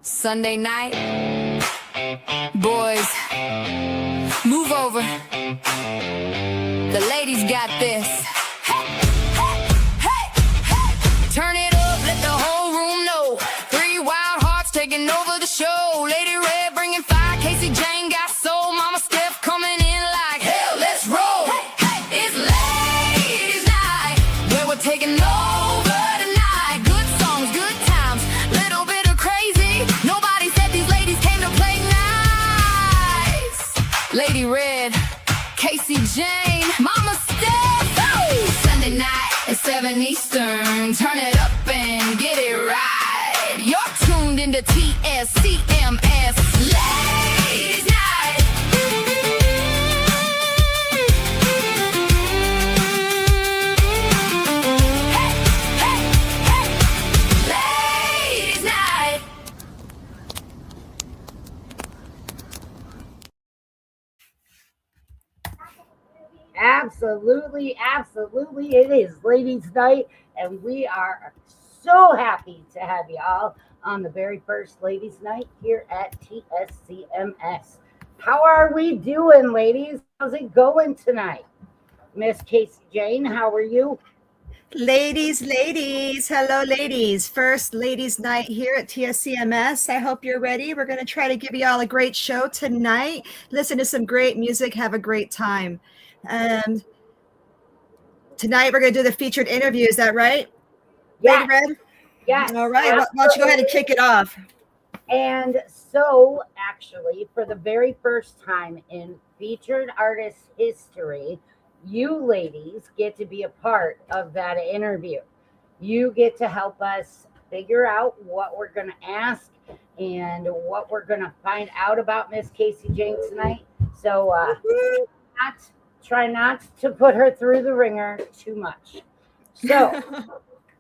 Sunday night, boys, move over. The ladies got this. Turn it up, let the whole room know. Three wild hearts taking over the show. Lady Red bringing fire, CaseyJane got soul. Mama Steph coming in like hell, let's roll. It's ladies' night, where we're taking over tonight. Good songs, good times, little bit of crazy. Nobody said these ladies came to play nice. Lady Red, CaseyJane, Mama Steph. Sunday night at 7 Eastern, turn it up and get it right. You're tuned into TSCMS, Ladies Night. Hey, hey, hey, Ladies Night. Absolutely, absolutely. It is Ladies' Night, and we are so happy to have you all on the very first Ladies' Night here at TSCMS. How are we doing, ladies? How's it going tonight? Miss CaseyJane, how are you? Ladies, hello, ladies. First Ladies' Night here at TSCMS. I hope you're ready. We're going to try to give you all a great show tonight. Listen to some great music, have a great time. Tonight we're going to do the featured interview. Is that right? Yes. Lady Red? Yes. All right. Why don't you go ahead and kick it off? And so, actually, for the very first time in featured artist history, you ladies get to be a part of that interview. You get to help us figure out what we're going to ask and what we're going to find out about Miss CaseyJane tonight. So, try not to put her through the ringer too much. So,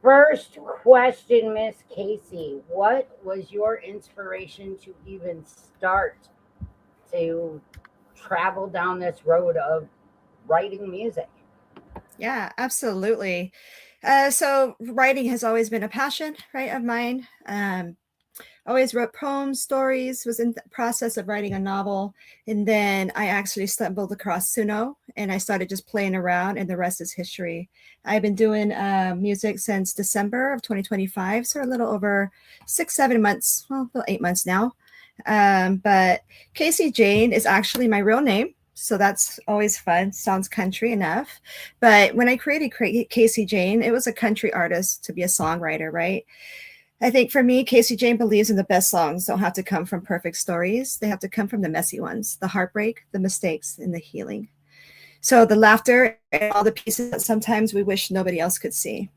first question, Miss Casey, what was your inspiration to even start to travel down this road of writing music? Yeah, absolutely. So writing has always been a passion, right, of mine. Always wrote poems, stories, was in the process of writing a novel. And then I actually stumbled across Suno and I started just playing around, and the rest is history. I've been doing music since December of 2025, so a little over 6-7 months, well, about 8 months now. But CaseyJane is actually my real name. So that's always fun. Sounds country enough. But when I created CaseyJane, it was a country artist to be a songwriter, right? I think for me, CaseyJane believes in the best songs don't have to come from perfect stories. They have to come from the messy ones, the heartbreak, the mistakes, and the healing. So the laughter and all the pieces that sometimes we wish nobody else could see.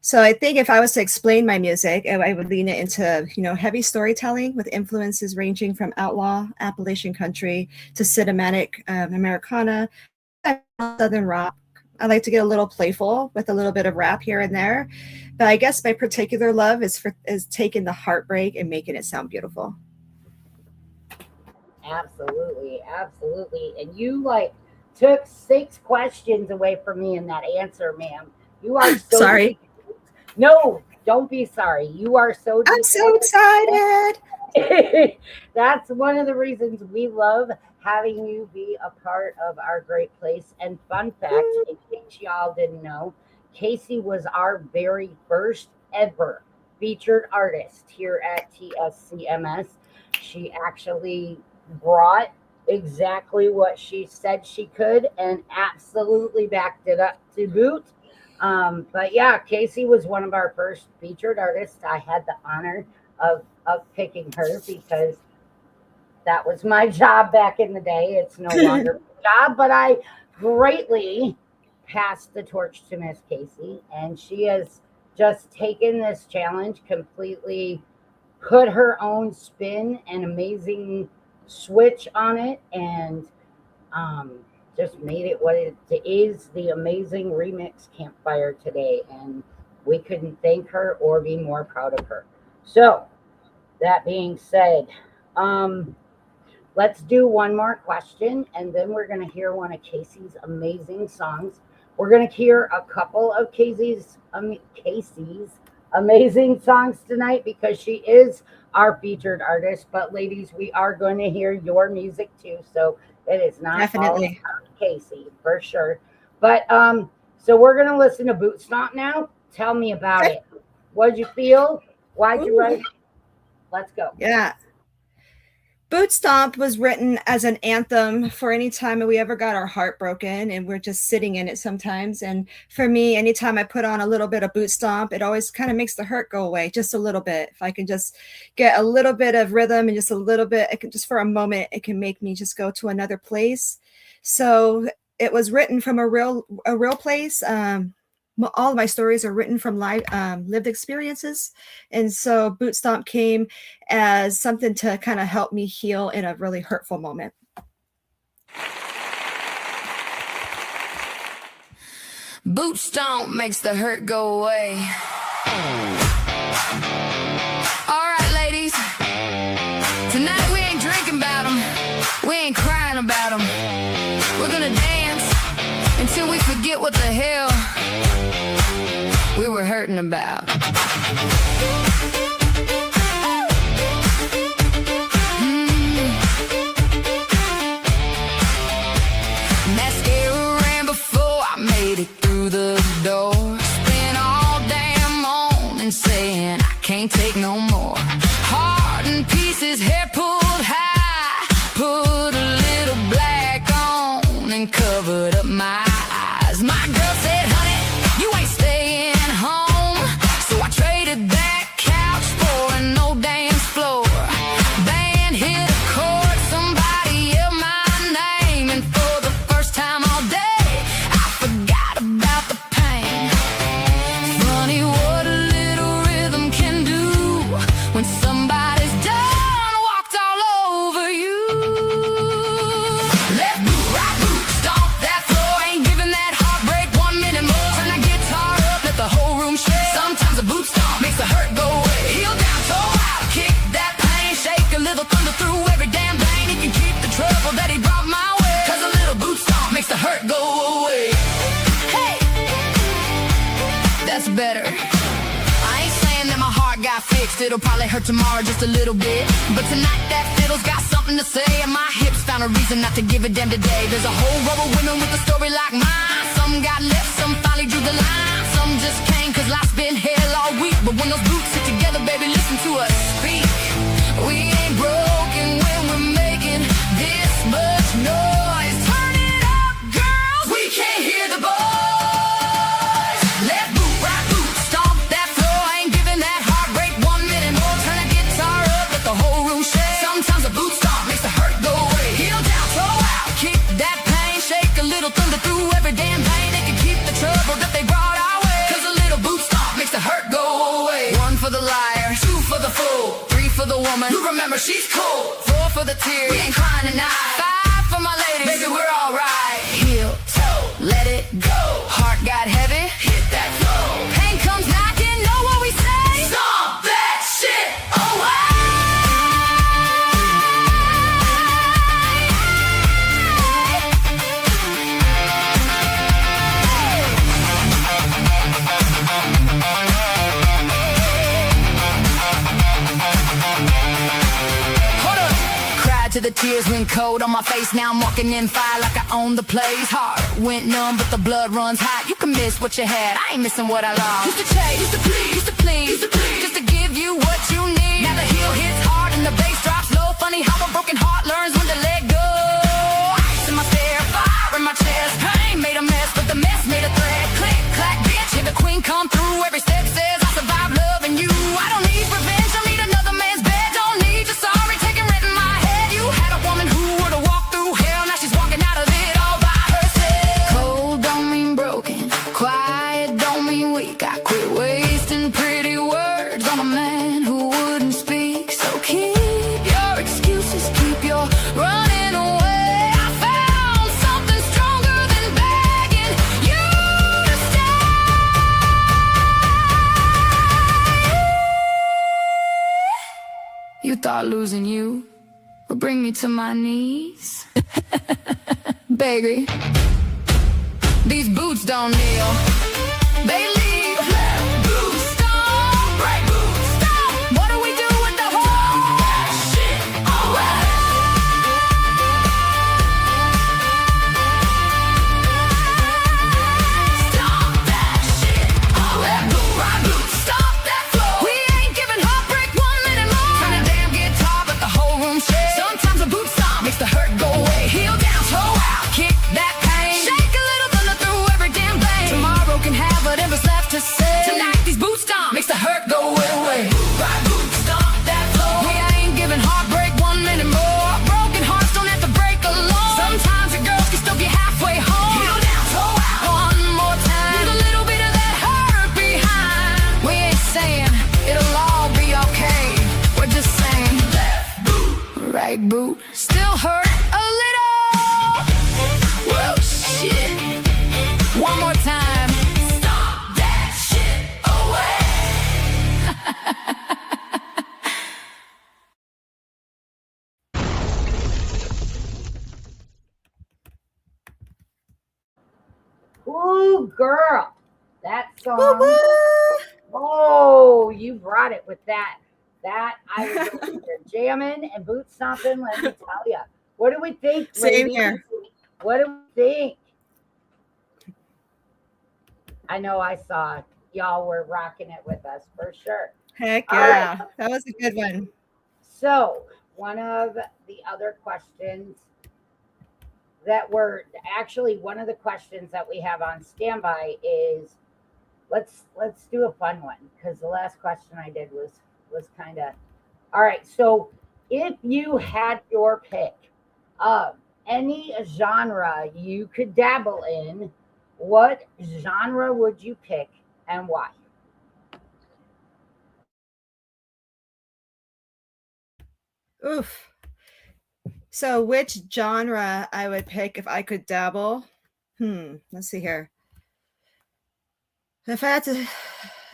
So I think if I was to explain my music, I would lean it into, heavy storytelling with influences ranging from outlaw, Appalachian country to cinematic Americana, Southern rock. I like to get a little playful with a little bit of rap here and there. But I guess my particular love is taking the heartbreak and making it sound beautiful. Absolutely, absolutely. And you took 6 questions away from me in that answer, ma'am. You are so sorry. No, don't be sorry. You are so I'm so excited. That's one of the reasons we love having you be a part of our great place. And fun fact, in case y'all didn't know, Casey was our very first ever featured artist here at TSCMS. She actually brought exactly what she said she could and absolutely backed it up to boot. But yeah, Casey was one of our first featured artists. I had the honor of picking her because that was my job back in the day. It's no longer my job, but I greatly passed the torch to Miss Casey, and she has just taken this challenge, completely put her own spin and amazing switch on it, and just made it what it is, the amazing remix campfire today. And we couldn't thank her or be more proud of her. So that being said, let's do one more question, and then we're going to hear one of Casey's amazing songs. We're going to hear a couple of Casey's amazing songs tonight because she is our featured artist. But ladies, we are going to hear your music too. So it is not Definitely. all about Casey for sure. But so we're gonna listen to Boot Stomp now. Tell me about Okay. it. What did you feel? Why'd you write it? Let's go. Yeah. Boot Stomp was written as an anthem for any time we ever got our heart broken and we're just sitting in it sometimes. And for me, anytime I put on a little bit of Boot Stomp, it always kind of makes the hurt go away just a little bit. If I can just get a little bit of rhythm and just a little bit, it can just for a moment, it can make me just go to another place. So it was written from a real place. All of my stories are written from lived experiences. And so Boot Stomp came as something to kind of help me heal in a really hurtful moment. Boot stomp makes the hurt go away. All right, ladies. Tonight we ain't drinking about them. We ain't crying about them. We're gonna dance until we forget what the hell we were hurting about. Mascara ran before I made it through the door. Spent all damn morning saying I can't take no more. Heart in pieces, hair pulled high. Put a little black on and covered up my eyes. My girl said, honey, you ain't staying home. So I traded that couch for an old dance floor. Band hit a chord, somebody yelled my name. And for the first time all day, I forgot about the pain. Funny what a little rhythm can do when somebody's done walked all over you. Left boot, right boot, stomp that floor. Ain't giving that heartbreak 1 minute more. Turn that guitar up, let the whole room shake. Sometimes a boot stomp makes the hurt go away. Heel down, toe out, kick that pain. Shake a little thunder through every damn vein. He can keep the trouble that he brought my way. Cause a little boot stomp makes the hurt go away. Hey, that's better. I ain't saying that my heart got fixed. It'll probably hurt tomorrow just a little bit. But tonight that fiddle's got something to say. And my hips found a reason not to give a damn today. There's a whole row of women with a story like mine. Some got left, some finally drew the line. Some just came cause life's been hell all week. But when those boots sit together, baby, listen to us speak. We ain't broken when we're making this much noise. Turn it up, girls. We can't hear the boys. Left boot, right boot, stomp that floor. Ain't giving that heartbreak 1 minute more. Turn that guitar up, let the whole room shake. Sometimes a boot stomp makes the hurt go away. Heel down, toe out, kick that pain. Shake a little thunder through every damn vein. They can keep the trouble that they brought our way. Cause a little boot stomp makes the hurt go away. 1 for the liar, 2 for the fool, 3 for the woman who remember she's cool, 4 for the tears, we ain't crying tonight, 5 for my ladies, baby we're alright. Heel, toe, let it go. Heart got heavy, hit that flow. Pain comes knocking, know what we say? Stomp that shit away. Hold up. Cried to the tears went cold on my face. Now I'm walking in fire like I own the place. Heart went numb, but the blood runs hot. You can miss what you had, I ain't missing what I lost. Used to chase, used to please, just to give you what you need. Now the heel hits hard and the bass drops low. Funny how a broken heart learns when to let go. Ice in my stare, fire in my chest. Pain made a mess, but the mess made a thread. Click, clack, bitch, hit the queen come through. Every step says I survived loving you. I don't need revenge, I need another man's bed. Don't need your sorry, taking rent in my head. You had a woman who would've walked through hell. Now she's walking out of it all by herself. Cold don't mean broken, quiet don't mean weak. I quit wasting pretty words on a man who wouldn't speak. So keep your excuses, keep your running away. I found something stronger than begging you to stay. You thought losing you would bring me to my knees? Baby, these boots don't kneel, they leave. Boot stomp right boot still hurt a little. Whoa, shit. One more time. Stop that shit Ooh, girl, that Woo song. woo! Oh, you brought it with that. That I was over here jamming and boot stomping. Let me tell you. What do we think, Same ladies? here. What do we think? I know I saw y'all were rocking it with us for sure. Heck All right. yeah. That was a good one. So, one of the other questions that were actually one of the questions that we have on standby is let's do a fun one because the last question I did was kind of all right. So, if you had your pick of any genre you could dabble in, what genre would you pick and why? Oof. So which genre I would pick if I could dabble? Let's see here. If I had to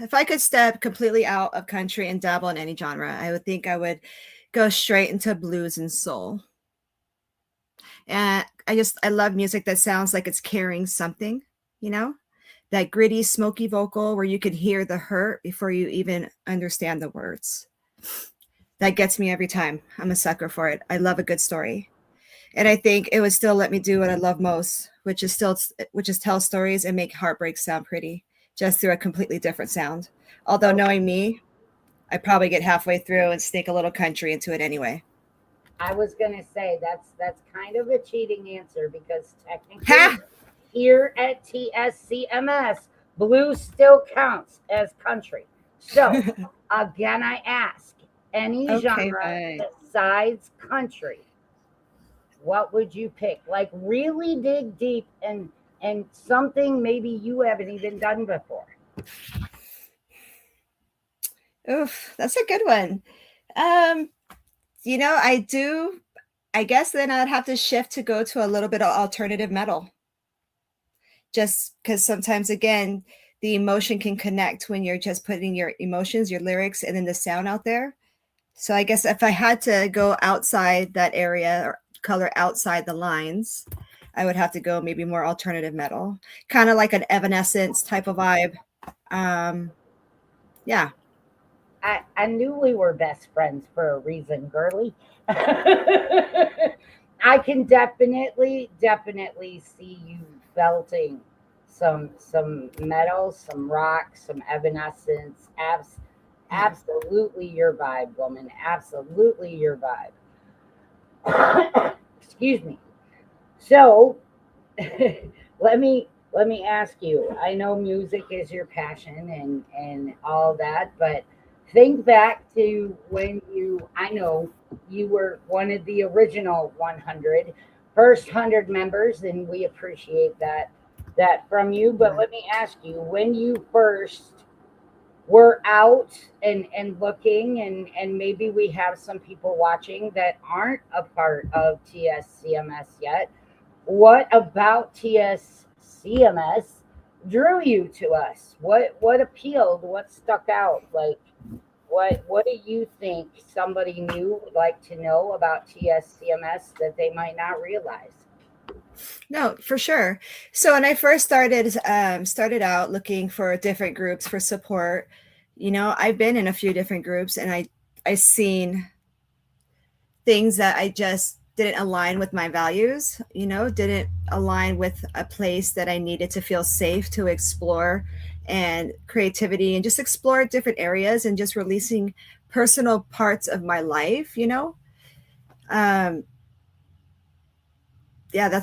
if I could step completely out of country and dabble in any genre, I would think I would go straight into blues and soul. And I love music that sounds like it's carrying something, you know? That gritty, smoky vocal where you can hear the hurt before you even understand the words. That gets me every time. I'm a sucker for it. I love a good story. And I think it would still let me do what I love most, which is tell stories and make heartbreak sound pretty, just through a completely different sound. Although Okay. knowing me, I probably get halfway through and sneak a little country into it anyway. I was gonna say that's kind of a cheating answer because technically Ha! here at TSCMS, blues still counts as country. So again, I ask any Okay, genre fine. besides country, what would you pick? Like really dig deep and something maybe you haven't even done before. Oof, that's a good one. Um, I do. I guess then I'd have to shift to go to a little bit of alternative metal, just because sometimes, again, the emotion can connect when you're just putting your emotions, your lyrics, and then the sound out there. So I guess if I had to go outside that area or color outside the lines, I would have to go maybe more alternative metal, kind of like an Evanescence type of vibe. Um, yeah. I knew we were best friends for a reason, girly. I can definitely see you belting some metal, some rock, some evanescence. Yeah. Absolutely your vibe, woman. Absolutely your vibe. Excuse me. So let me ask you. I know music is your passion and all that, but think back to when I know you were one of the original 100 first 100 members, and we appreciate that from you. But Yeah. let me ask you, when you first were out and looking, and maybe we have some people watching that aren't a part of TSCMS yet, what about TSCMS drew you to us? What appealed? What stuck out? Like what do you think somebody new would like to know about TSCMS that they might not realize? No, for sure. So when I first started out looking for different groups for support, I've been in a few different groups and I seen things that I just didn't align with my values, didn't align with a place that I needed to feel safe to explore and creativity and just explore different areas and just releasing personal parts of my life, Um, yeah,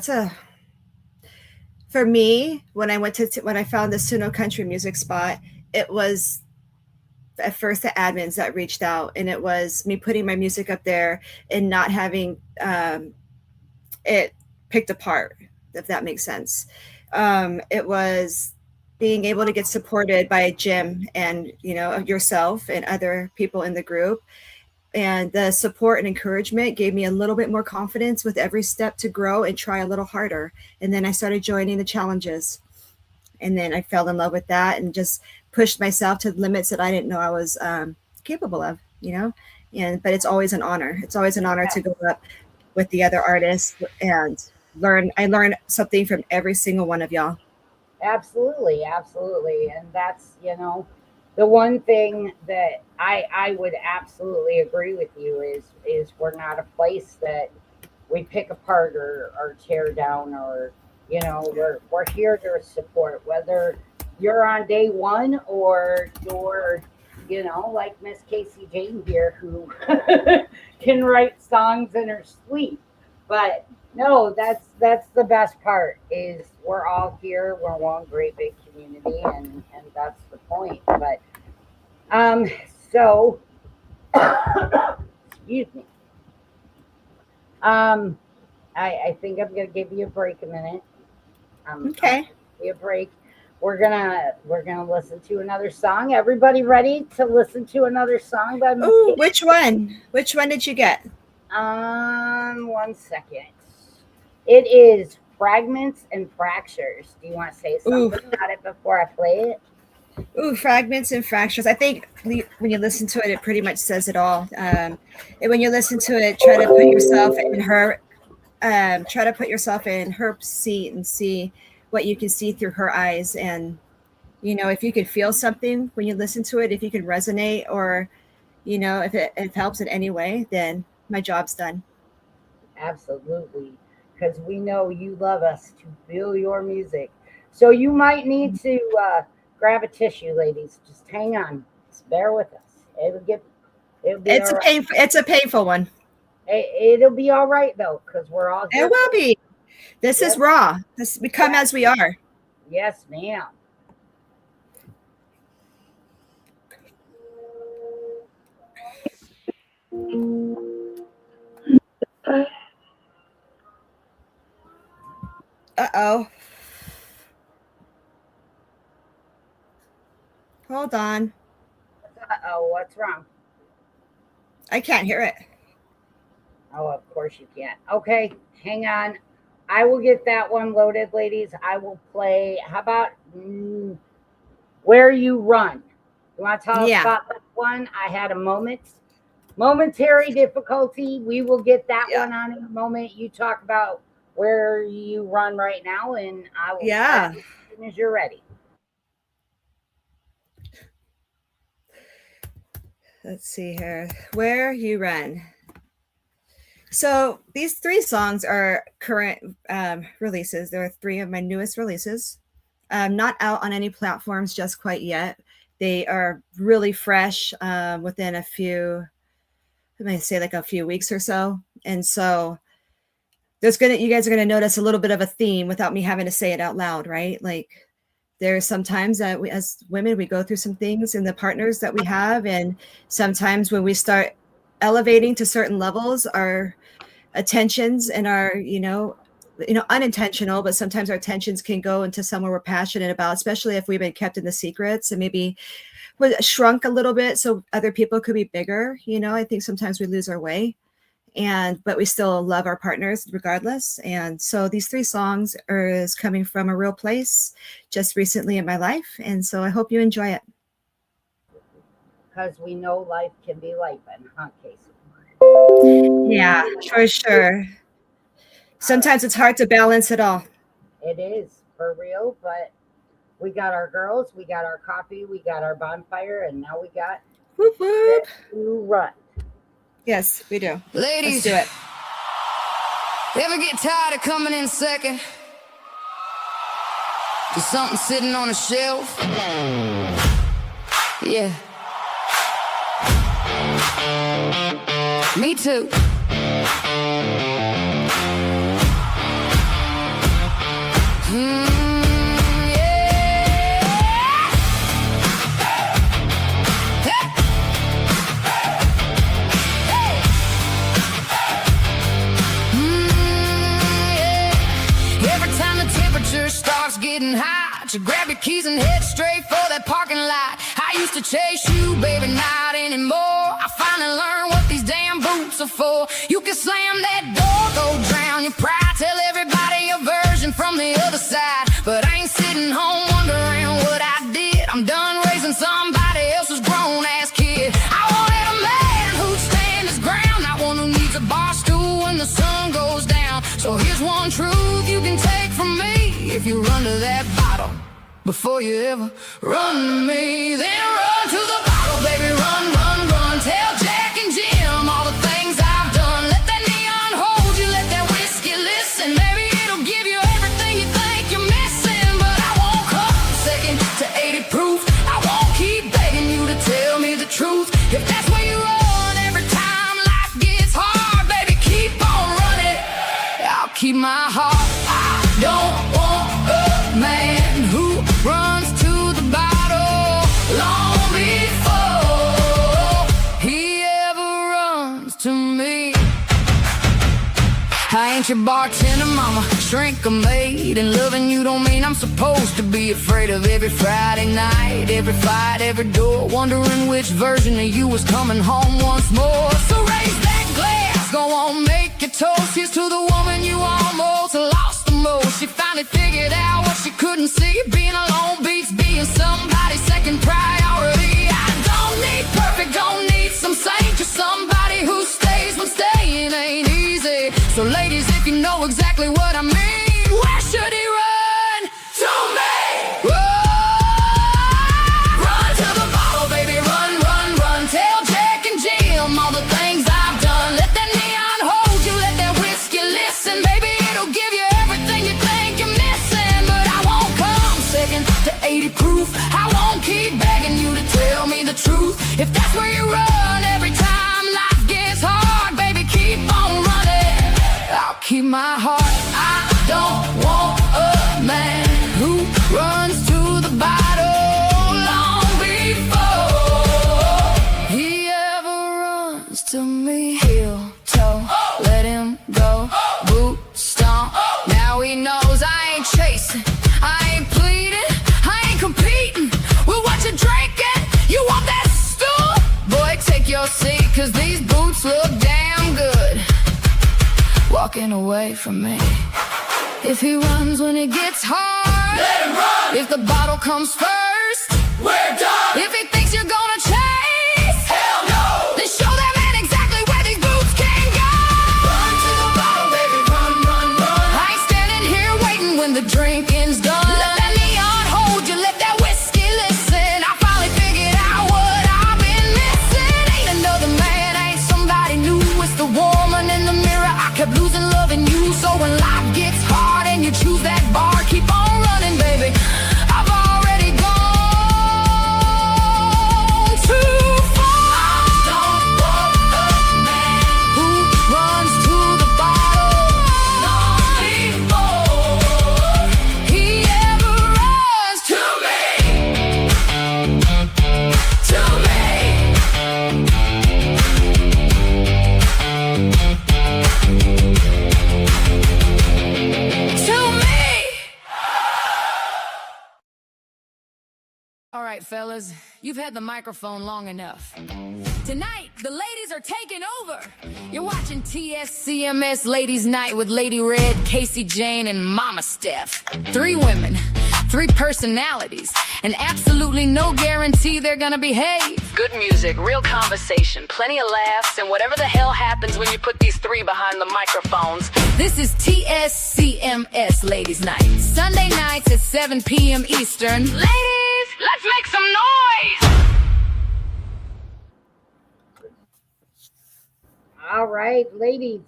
for me, when when I found the Suno country music spot, it was at first the admins that reached out, and it was me putting my music up there and not having it picked apart, if that makes sense. It was being able to get supported by Jim and yourself and other people in the group, And the support and encouragement gave me a little bit more confidence with every step to grow and try a little harder. And then I started joining the challenges. And then I fell in love with that and just pushed myself to limits that I didn't know I was capable of, you know. But it's always an honor. It's always an honor to go up with the other artists and learn. I learned something from every single one of y'all. Absolutely, absolutely. And that's, you know, the one thing that I would absolutely agree with you is we're not a place that we pick apart or tear down, or, you know, we're here to support, whether you're on day one or you're, you know, like Miss CaseyJane here, who can write songs in her sleep. But no, that's the best part, is we're all here. We're one great big community, and that's the point. But so excuse me. I think I'm gonna give you a break a minute. Okay. Give you a break. We're gonna listen to another song. Everybody ready to listen to another song by Miss Ooh, Casey? which one? Which one did you get? 1 second. It is Fragments and Fractures. Do you want to say something about it before I play it? Ooh, Fragments and Fractures. I think when you listen to it, it pretty much says it all. And when you listen to it, try to put yourself in her, seat and see what you can see through her eyes. And, you know, if you can feel something when you listen to it, if you can resonate, or, you know, if it helps in any way, then my job's done. Absolutely, because we know you love us to feel your music. So you might need to grab a tissue, ladies. Just hang on. Just bear with us. It'll be It's all a right. painful. It's a painful one. It'll be all right though, because we're all here. It will be. This is Yep. raw. We come as we are. Yes, ma'am. Uh-oh. Hold on. Uh-oh, what's wrong? I can't hear it. Oh, of course you can't. Okay, hang on. I will get that one loaded, ladies. I will play. How about Where You Run? You want to tell us about that one? I had a momentary difficulty. We will get that one on in a moment. You talk about Where You Run right now, and I will start as soon as you're ready. Let's see here. Where You Run. So these 3 songs are current releases. There are 3 of my newest releases. Not out on any platforms just quite yet. They are really fresh within a few, I might say like a few weeks or so. And so you guys are gonna notice a little bit of a theme without me having to say it out loud, right? Like, there's sometimes that we, as women, we go through some things in the partners that we have, and sometimes when we start elevating to certain levels, our attentions and our, you know, unintentional, but sometimes our attentions can go into somewhere we're passionate about, especially if we've been kept in the secrets and maybe shrunk a little bit so other people could be bigger. You know, I think sometimes we lose our way, but we still love our partners regardless. And so these 3 songs is coming from a real place just recently in my life. And so I hope you enjoy it. Because we know life can be life, huh, Casey? Yeah, for sure. Sometimes it's hard to balance it all. It is, for real, but we got our girls, we got our coffee, we got our bonfire, and now we got Whoop, whoop. to run. Yes, we do. Ladies, Let's do it. ever get tired of coming in second to something sitting on a shelf? Yeah. Me too. Starts getting hot, you grab your keys and head straight for that parking lot. I used to chase you, baby, not anymore. I finally and learn what these damn boots are for. You can slam that door, go drown your pride, tell everybody your version from the other side. But I ain't sitting home wondering what I did. I'm done raising somebody else's grown-ass kid. I wanted a man who'd stand his ground, not one who needs a bar stool when the sun goes down. So here's one truth you can take from me: if you run to that bottle before you ever run to me, then run to the bottle, baby, run, run, run. Tell Jack and Jim all the things I've done. Let that neon hold you, let that whiskey listen. Maybe it'll give you everything you think you're missing. But I won't come second to 80 proof. I won't keep begging you to tell me the truth. If that's where you run every time life gets hard, baby, keep on running. I'll keep my heart. I don't want a man who runs to the bottle long before he ever runs to me. I ain't your bartender, mama, shrink a maid. And loving you don't mean I'm supposed to be afraid of every Friday night, every fight, every door, wondering which version of you is coming home once more. So raise that glass, go on, make your toast. Here's to the woman you almost lost the most. She finally figured out what she couldn't see. Being alone beats being somebody's second priority. I don't need perfect, don't need some saint, just somebody who stays when staying ain't easy. So ladies, if you know exactly what I mean, where should he run? To me! Run to the bottle, baby, run, run, run. Tell Jack and Jim all the things I've done. Let that neon hold you, let that whiskey listen. Baby, it'll give you everything you think you're missing. But I won't come second to 80 proof. I won't keep begging you to tell me the truth. If that's where you run every time life gets hard, baby, keep on running. I'll keep my heart. I don't want a man who runs to the bottle long before he ever runs to me. Heel toe, let him go, boot stomp. Now he knows I ain't chasing, I ain't pleading, I ain't competing with what you're drinking. You want that stool? Boy, take your seat, cause these boots look damn good walking away from me. If he runs when it gets hard, let him run. If the bottle comes first, we're done. If he thinks you're gonna chase, hell no, then show that man exactly where these boots can go. Run to the bottle, baby, run, run, run. I ain't standing here waiting when the drinking's done. Let that neon hold you, let that whiskey listen. I finally figured out what I've been missing. Ain't another man, ain't somebody new. It's the woman in the mirror I kept losing, loving you. So when life gets hard and you choose that bar, keep on running, baby. I've already gone too far. I don't want a man who runs to the bottle long before he ever runs to me. To me. All right, fellas, you've had the microphone long enough. Tonight, the ladies are taking over. You're watching TSCMS Ladies Night with Lady Red, CaseyJane, and Mama Steph. 3 women, 3 personalities, and absolutely no guarantee they're gonna behave. Good music, real conversation, plenty of laughs, and whatever the hell happens when you put these 3 behind the microphones. This is TSCMS Ladies Night, Sunday nights at 7 p.m. Eastern. Ladies, let's make some noise! All right, ladies.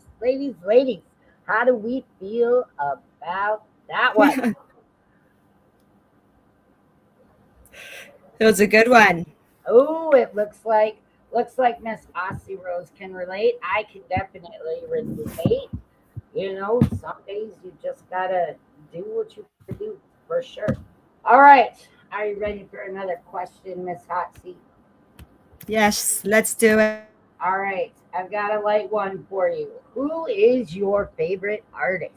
How do we feel about that one? It was a good one. Oh, it looks like Miss Aussie Rose can relate. I can definitely relate. You know, some days you just gotta do what you can do for sure. All right, are you ready for another question, Miss Hot Seat? Yes, let's do it. All right, I've got a light one for you. Who is your favorite artist?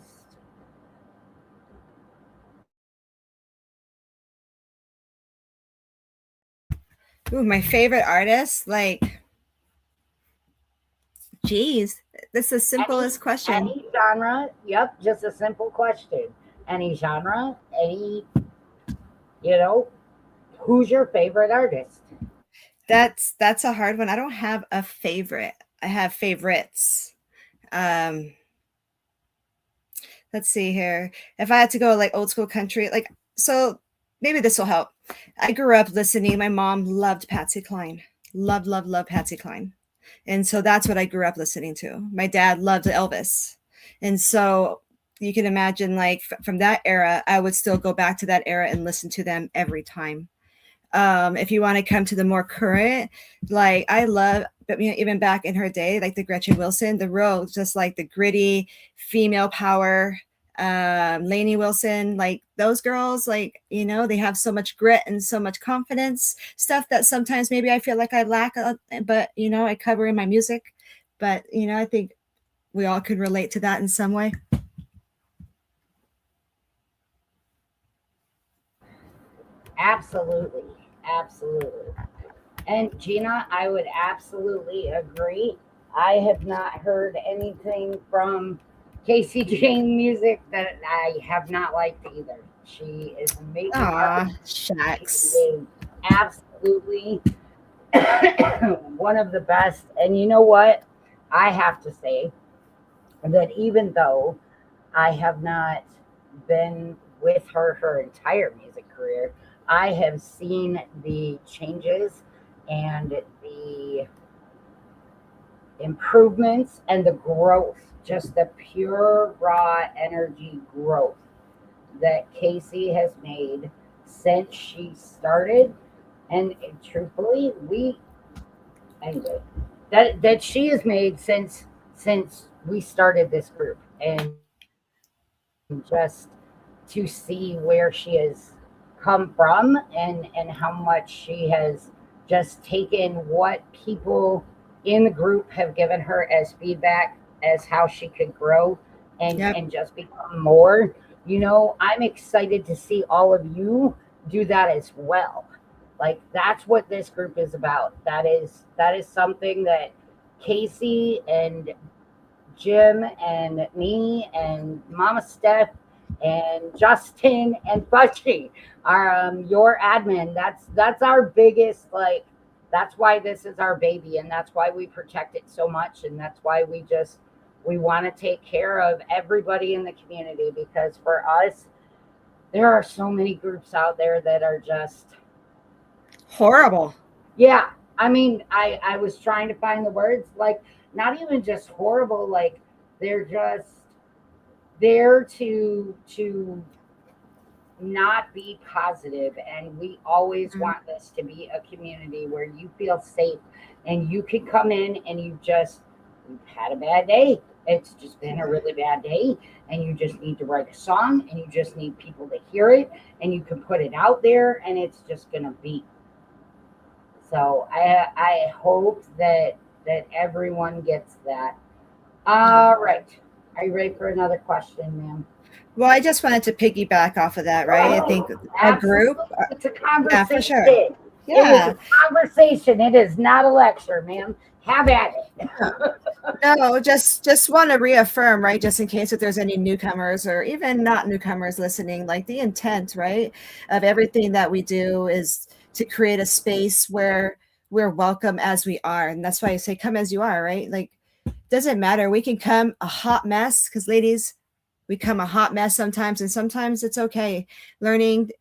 Ooh, my favorite artist, like Geez, this is the simplest question. Any genre. Yep, just a simple question. Any genre, any, you know, who's your favorite artist? That's a hard one. I don't have a favorite. I have favorites. Um, let's see here. If I had to go like old school country, like so maybe this will help. I grew up listening. My mom loved Patsy Cline. Loved Patsy Cline. And so that's what I grew up listening to. My dad loved Elvis. And so you can imagine like from that era, I would still go back to that era and listen to them every time. If you want to come to the more current, like I love, but even back in her day, like the Gretchen Wilson, the real, just like the gritty female power, Lainey Wilson, like those girls, like, they have so much grit and so much confidence, stuff that sometimes maybe I feel like I lack, but, I cover in my music. But, I think we all could relate to that in some way. Absolutely. Absolutely. And Gina, I would absolutely agree. I have not heard anything from CaseyJane music that I have not liked either. She is amazing. Aw, She shucks. is absolutely one of the best. And you know what? I have to say that even though I have not been with her entire music career, I have seen the changes and the improvements and the growth, just the pure raw energy growth that Casey has made since she started. And truthfully, anyway, that she has made since we started this group, and just to see where she has come from, and how much she has just taken what people in the group have given her as feedback as how she could grow Yep. and just become more. I'm excited to see all of you do that as well. Like, that's what this group is about. That is something that Casey and Jim and me and Mama Steph and Justin and Fudgy are your admin. That's our biggest, like, that's why this is our baby, and that's why we protect it so much, and that's why we want to take care of everybody in the community, because for us, there are so many groups out there that are just Horrible. yeah. I mean, I was trying to find the words, like, not even just horrible, like they're just there to not be positive. And we always want this to be a community where you feel safe and you can come in and you've had a bad day. It's just been a really bad day, and you just need to write a song, and you just need people to hear it, and you can put it out there, and it's just gonna be. So I hope that everyone gets that. All right. Are you ready for another question, ma'am? Well, I just wanted to piggyback off of that, right? I think a group. It's a conversation. Yeah, for sure. It Yeah. is a conversation. It is not a lecture, ma'am. Have at it. No, just want to reaffirm, right? Just in case if there's any newcomers or even not newcomers listening, like the intent, right, of everything that we do is to create a space where we're welcome as we are. And that's why I say come as you are, right? Like, doesn't matter. We can come a hot mess, because ladies, we come a hot mess sometimes, and sometimes it's okay. Learning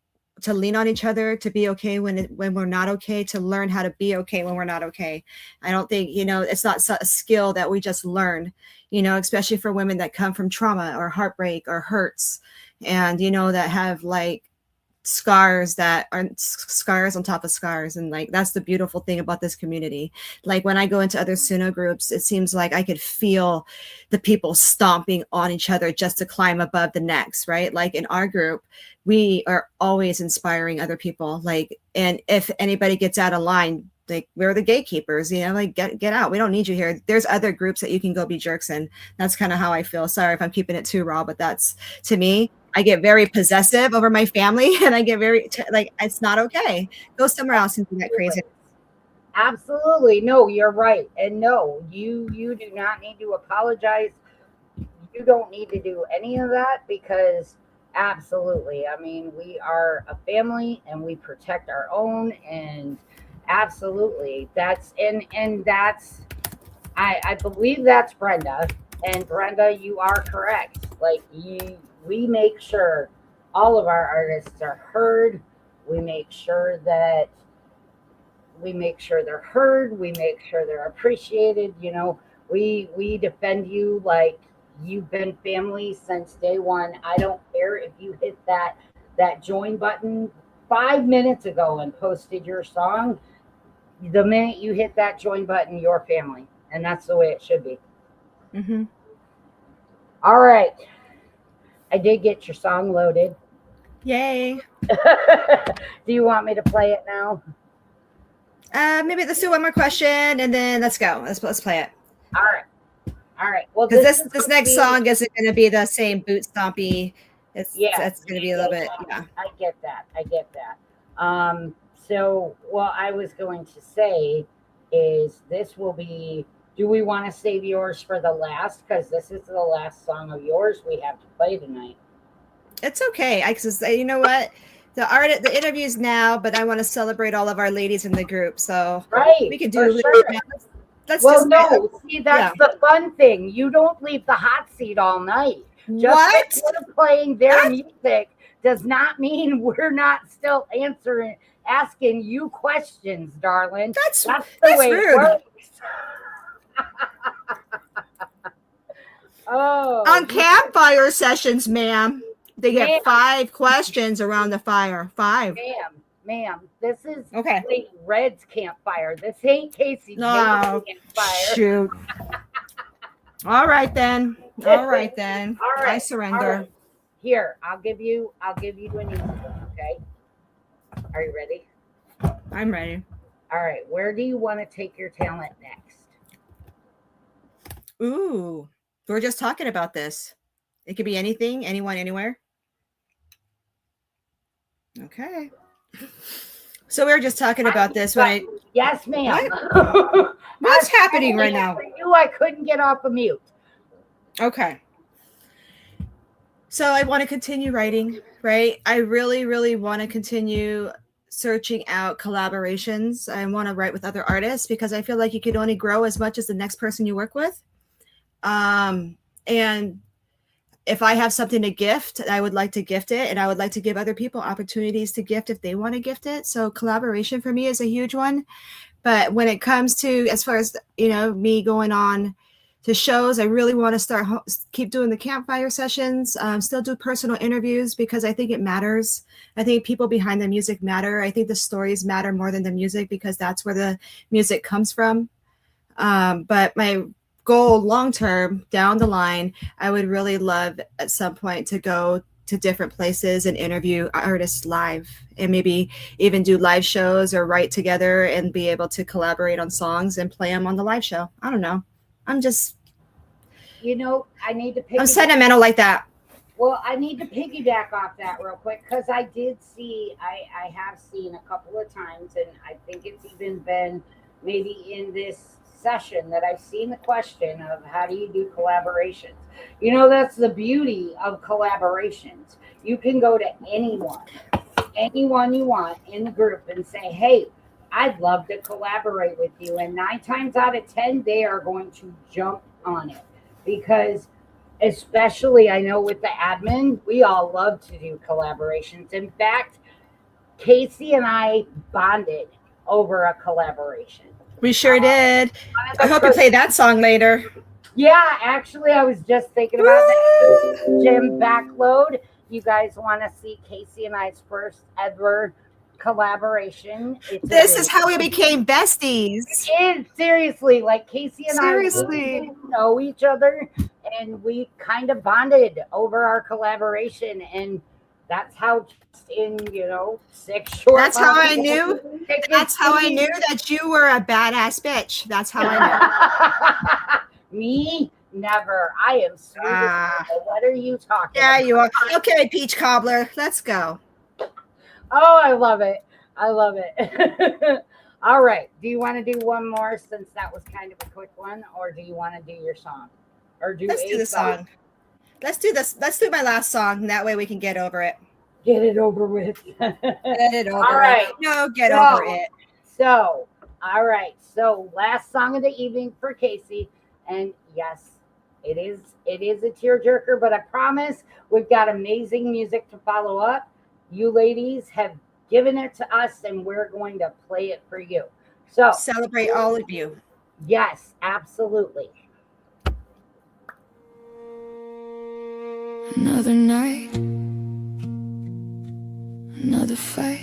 to lean on each other, to be okay when we're not okay, to learn how to be okay when we're not okay. I don't think, it's not a skill that we just learn, especially for women that come from trauma or heartbreak or hurts, and, that have like scars that aren't scars on top of scars. And like, that's the beautiful thing about this community. Like when I go into other Suno groups, it seems like I could feel the people stomping on each other just to climb above the next, right? Like in our group, we are always inspiring other people. Like, and if anybody gets out of line, like, we're the gatekeepers, like get out. We don't need you here. There's other groups that you can go be jerks in. That's kind of how I feel. Sorry if I'm keeping it too raw, but that's, to me, I get very possessive over my family, and I get very like, it's not okay. Go somewhere else and do that crazy. Absolutely. No, you're right. And no, you do not need to apologize. You don't need to do any of that because absolutely. I mean, we are a family and we protect our own and absolutely. And that's I believe that's Brenda. And Brenda, you are correct. Like we make sure all of our artists are heard. We make sure that we make sure they're heard, we make sure they're appreciated. We defend you like you've been family since day one. I don't care if you hit that join button 5 minutes ago and posted your song. The minute you hit that join button, you're family, and that's the way it should be. Mm-hmm. All right, I did get your song loaded. Yay. Do you want me to play it now? Maybe let's do one more question and then let's go. Let's play it. All right. Well, because this next song isn't going to be the same boot stompy. It's going to be a little bit. Yeah, I get that. So what I was going to say is this will be. Do we want to save yours for the last? Because this is the last song of yours we have to play tonight. It's okay. Because you know what. The interview's now, but I want to celebrate all of our ladies in the group. So right, we can do. Sure. Let's well, just no. See, that's the fun thing. You don't leave the hot seat all night. Just what? because we're playing their music does not mean we're not still asking you questions, darling. That's the way rude. It works. Oh, on campfire sessions, ma'am. They get 5 questions around the fire. 5. Ma'am, this is okay. Red's campfire. This ain't CaseyJane's campfire. Shoot. All right then. All right. I surrender. Right. Here, I'll give you an easy one, okay? Are you ready? I'm ready. All right. Where do you want to take your talent next? Ooh, we're just talking about this. It could be anything, anyone, anywhere. Okay. So we were just talking about this when yes, ma'am. What's happening right now? For you, I couldn't get off of mute. Okay. So I want to continue writing, right? I really, really want to continue searching out collaborations. I want to write with other artists because I feel like you can only grow as much as the next person you work with. And if I have something to gift, I would like to gift it, and I would like to give other people opportunities to gift if they want to gift it. So collaboration for me is a huge one. But when it comes to, as far as, me going on to shows, I really want to keep doing the campfire sessions, still do personal interviews because I think it matters. I think people behind the music matter. I think the stories matter more than the music because that's where the music comes from. But my goal long-term down the line, I would really love at some point to go to different places and interview artists live and maybe even do live shows or write together and be able to collaborate on songs and play them on the live show. I don't know. I'm just, I need to pick. I'm sentimental like that. Well, I need to piggyback off that real quick because I have seen a couple of times, and I think it's even been maybe in this session that I've seen the question of how do you do collaborations. That's the beauty of collaborations. You can go to anyone you want in the group and say, hey, I'd love to collaborate with you. And 9 times out of 10, they are going to jump on it because especially I know with the admin, we all love to do collaborations. In fact, Casey and I bonded over a collaboration. We sure did. I hope you play that song later. Yeah, actually, I was just thinking about that. Jim Backload. You guys want to see Casey and I's first ever collaboration? This is how we became besties. It is, seriously. Like Casey and I didn't know each other, and we kind of bonded over our collaboration, and that's how in 6 short that's how I knew that you were a badass bitch. That's how I knew. Me never. I am sweet. What are you talking about? You are. Okay, peach cobbler, let's go. Oh, I love it. All right. Do you want to do one more since that was kind of a quick one, or do you want to do your song? Or do Let's do the song. Let's do this. Let's do my last song. That way we can get over it. Get it over with. Get it over All right. it. No, get over it. So, all right. So, last song of the evening for Casey. And yes, it is a tearjerker, but I promise we've got amazing music to follow up. You ladies have given it to us, and we're going to play it for you. So, Celebrate all of you. yes, absolutely. Another night, another fight.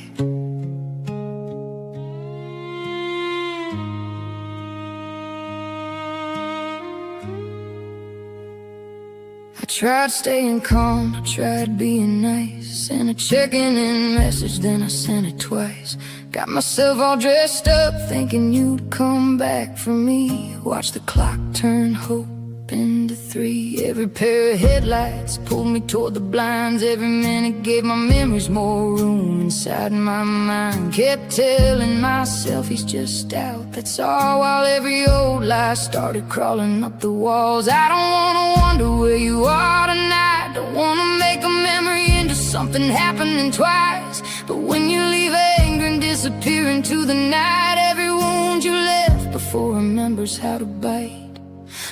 I tried staying calm, I tried being nice. Sent a checking in message, then I sent it twice. Got myself all dressed up, thinking you'd come back for me. Watch the clock turn hope into 3. Every pair of headlights pulled me toward the blinds. Every minute gave my memories more room inside my mind. Kept telling myself he's just out, that's all. While every old lie started crawling up the walls. I don't wanna wonder where you are tonight. Don't wanna make a memory into something happening twice. But when you leave anger and disappear into the night, every wound you left before remembers how to bite.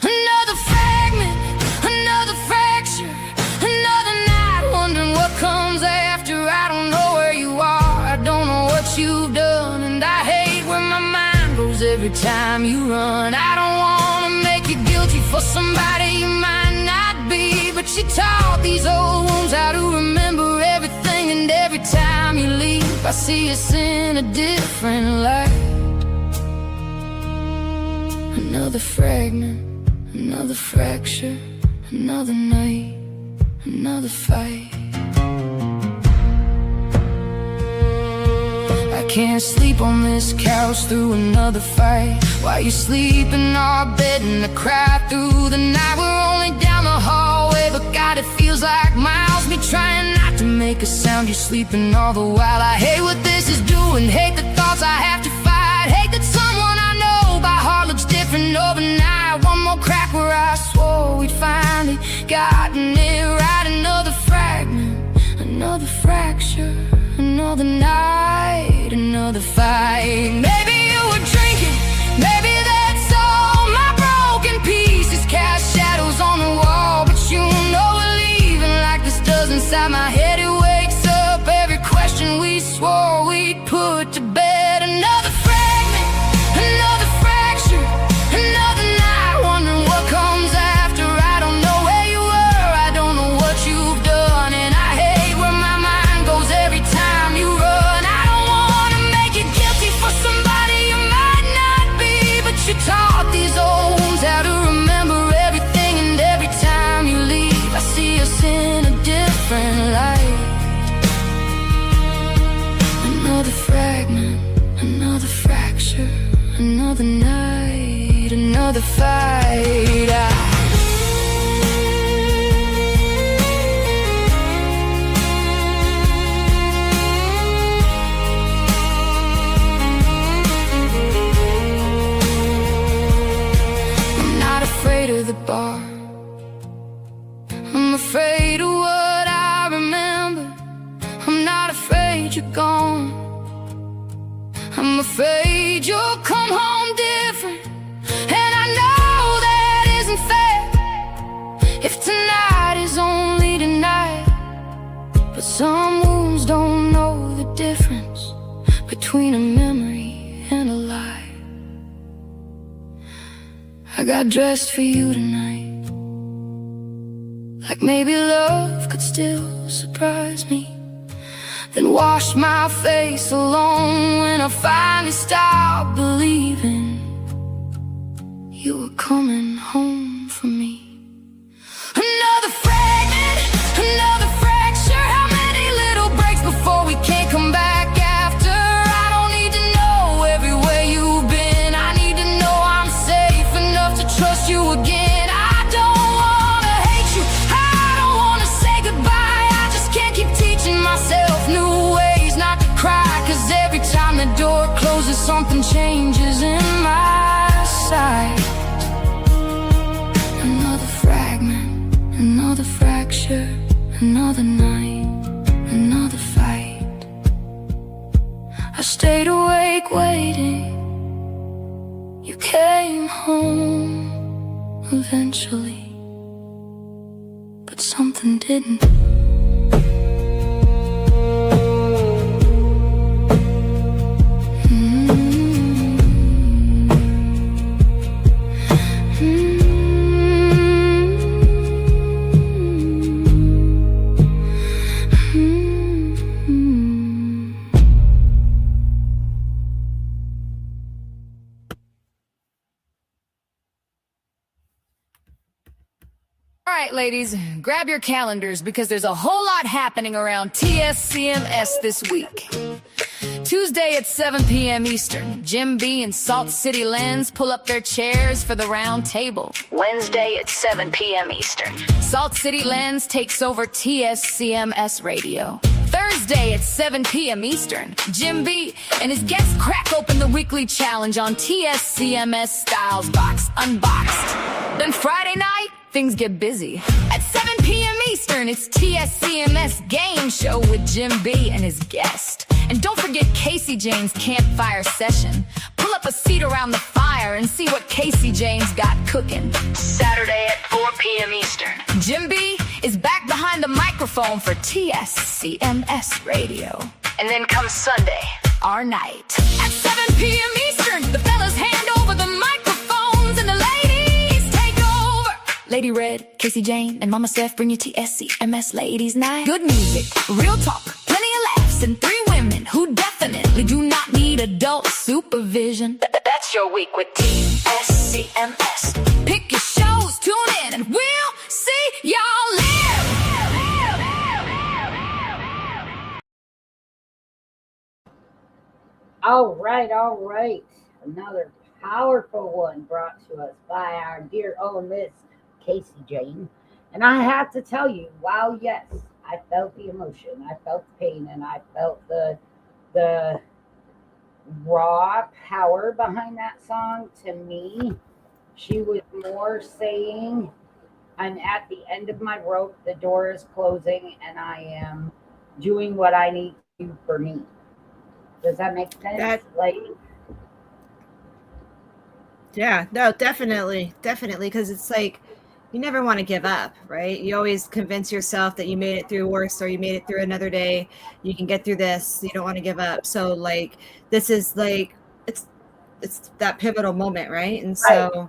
Another fragment, another fracture, another night wondering what comes after. I don't know where you are, I don't know what you've done, and I hate where my mind goes every time you run. I don't wanna make you guilty for somebody you might not be, but you taught these old wounds how to remember everything, and every time you leave I see us in a different light. Another fragment, another fracture, another night, another fight. I can't sleep on this couch through another fight. While you sleep in our bed and I cry through the night. We're only down the hallway, but God, it feels like miles. Me trying not to make a sound, you're sleeping all the while. I hate what this is doing, hate the thoughts I have to fight. Hate that someone I know by heart looks different overnight. One more crack where I swore we'd finally gotten it right. Another fragment, another fracture, another night, another fight. Maybe you were drinking, maybe that's all. My broken pieces cast shadows on the wall, but you know we're leaving like this does inside my head. It wakes up every question we swore we'd put to bed. Another fragment, another fracture, another night wondering what comes after. I don't know where you were, I don't know what you've done, and I hate where my mind goes every time you run. I don't wanna make you guilty for somebody you might not be, but you taught these old wounds how to remember everything, and every time you leave I see us in a different light. Another fragment, another fracture, another night, another fight. I'm not afraid of the bar, I'm afraid of what I remember. I'm not afraid you're gone, I'm afraid you'll come home different. And I know that isn't fair, if tonight is only tonight. But some wounds don't know the difference between a memory and a lie. I got dressed for you tonight, like maybe love could still surprise me. Then washed my face alone when I finally stopped believing you were coming home for me. Another fragment, another fracture. How many little breaks before we can't come back after? I don't need to know everywhere you've been, I need to know I'm safe enough to trust you again. I don't wanna hate you, I don't wanna say goodbye. I just can't keep teaching myself new ways not to cry, 'cause every time the door closes something changes. Another night, another fight. I stayed awake waiting. You came home eventually, but something didn't. All right, ladies, grab your calendars because there's a whole lot happening around TSCMS this week. Tuesday at 7 p.m. Eastern, Jim B and Salt City Lens pull up their chairs for the round table. Wednesday at 7 p.m. Eastern, Salt City Lens takes over TSCMS radio. Thursday at 7 p.m. Eastern, Jim B and his guests crack open the weekly challenge on TSCMS Styles Box Unboxed. Then Friday night, things get busy. At 7 p.m. Eastern, it's TSCMS Game Show with Jim B and his guest. And don't forget CaseyJane's campfire session. Pull up a seat around the fire and see what CaseyJane's got cooking. Saturday at 4 p.m. Eastern, Jim B is back behind the microphone for TSCMS Radio. And then comes Sunday, our night. At 7 p.m. Eastern, the fellas hand over the microphones and the ladies take over. Lady Red, CaseyJane, and Mama Steph bring you TSCMS Ladies Night. Good music, real talk, plenty of laughs, and 3 women who definitely do not need adult supervision. That's your week with TSCMS. Pick your shows, tune in, and we'll see y'all later. All right, all right. Another powerful one brought to us by our dear own Miss CaseyJane. And I have to tell you, while yes, I felt the emotion, I felt the pain, and I felt the raw power behind that song, to me, she was more saying, I'm at the end of my rope, the door is closing, and I am doing what I need to do for me. Does that make sense? Yeah, no, definitely, because it's like you never want to give up, right? You always convince yourself that you made it through worse or you made it through another day. You can get through this. You don't want to give up. So like this is like it's that pivotal moment, right? And so right.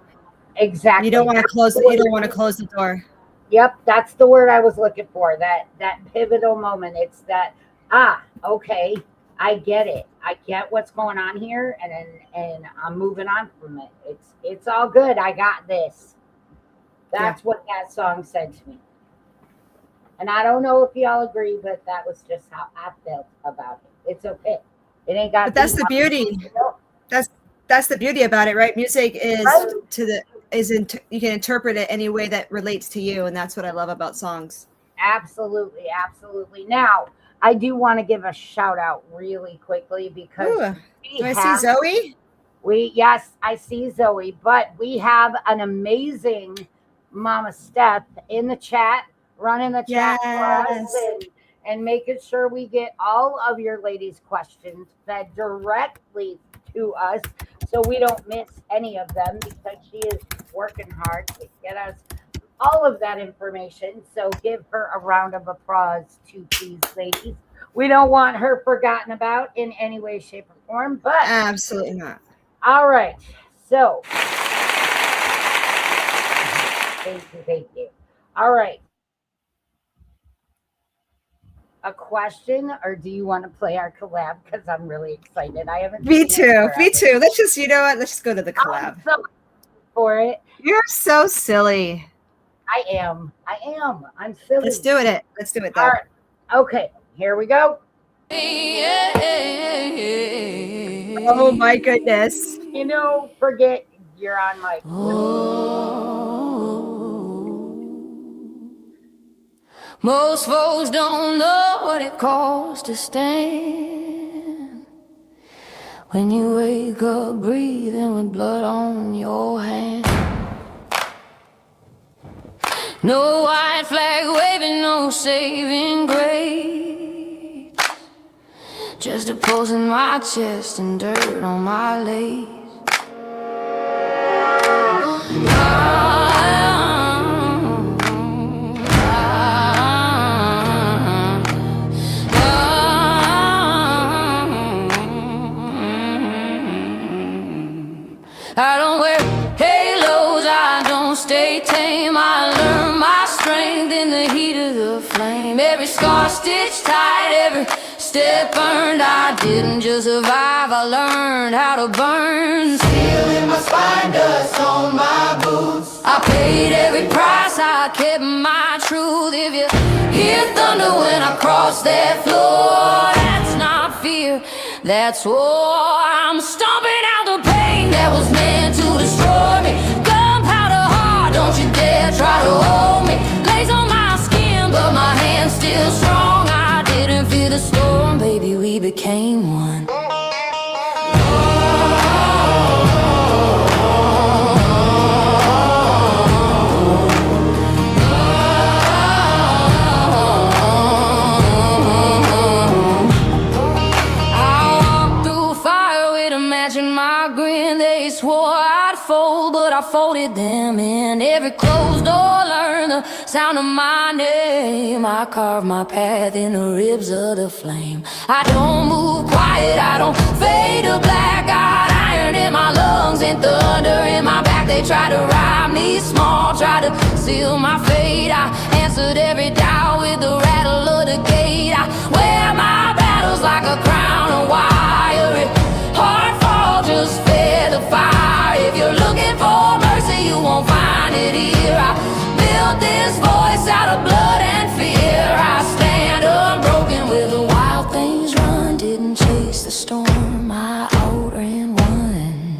Exactly. you don't want to close the door. Yep, that's the word I was looking for. That pivotal moment. It's that okay, I get it. I get what's going on here, and I'm moving on from it. It's all good. I got this. That's what that song said to me. And I don't know if y'all agree, but that was just how I felt about it. It's okay. It ain't got. But that's the beauty. That's the beauty about it, right? Music is you can interpret it any way that relates to you, and that's what I love about songs. Absolutely, absolutely. Now, I do want to give a shout out really quickly because do I see Zoe? Yes, I see Zoe, but we have an amazing Mama Steph in the chat, running the chat for us and making sure we get all of your ladies' questions fed directly to us so we don't miss any of them, because she is working hard to get us all of that information. So give her a round of applause too, please, ladies. We don't want her forgotten about in any way, shape, or form, but absolutely not. All right. So thank you. All right. A question, or do you want to play our collab? Because I'm really excited. I haven't. Me too. Let's just, you know what? Let's just go to the collab. I'm so for it. You're so silly. I am. I'm silly. Let's do it. Let's do it. All right. Okay. Here we go. Oh my goodness. Forget you're on mic. Most folks don't know what it costs to stand when you wake up breathing with blood on your hands. No white flag waving, no saving grace. Just a pulse in my chest and dirt on my lace. I don't wear halos, I don't stay tame. I learn my strength in the heat of the flame. Every scar stitched tight, every step earned. I didn't just survive, I learned how to burn. Steel in my spine, dust on my boots. I paid every price, I kept my truth. If you hear thunder when I cross that floor, that's not fear, that's war. I'm stomping out the pain that was meant to destroy me. Gunpowder heart, don't you dare try to hold me. Lace on my skin, but my hand's still strong. I didn't fear the storm, baby, we became one. I folded them in. Every closed door learned the sound of my name. I carved my path in the ribs of the flame. I don't move quiet, I don't fade to black. Got iron in my lungs and thunder in my back. They try to ride me small, try to seal my fate. I answered every doubt with the rattle of the gate. I wear my battles like a crown of wire. Hard fall, just fear the fire. If you're looking for mercy, you won't find it here. I built this voice out of blood and fear. I stand unbroken where the wild things run. Didn't chase the storm, I outran one.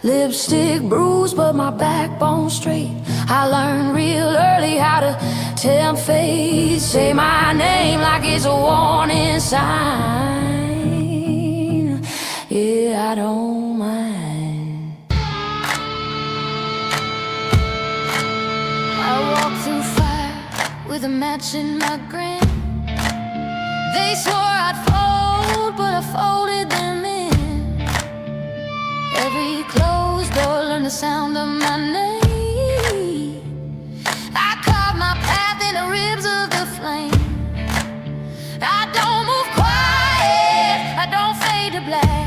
Lipstick bruised, but my backbone straight. I learned real early how to tempt fate. Say my name like it's a warning sign. Yeah, I don't mind. I walk through fire with a match in my grin. They swore I'd fold, but I folded them in. Every closed door learned the sound of my name. I carved my path in the ribs of the flame. I don't move quiet, I don't fade to black.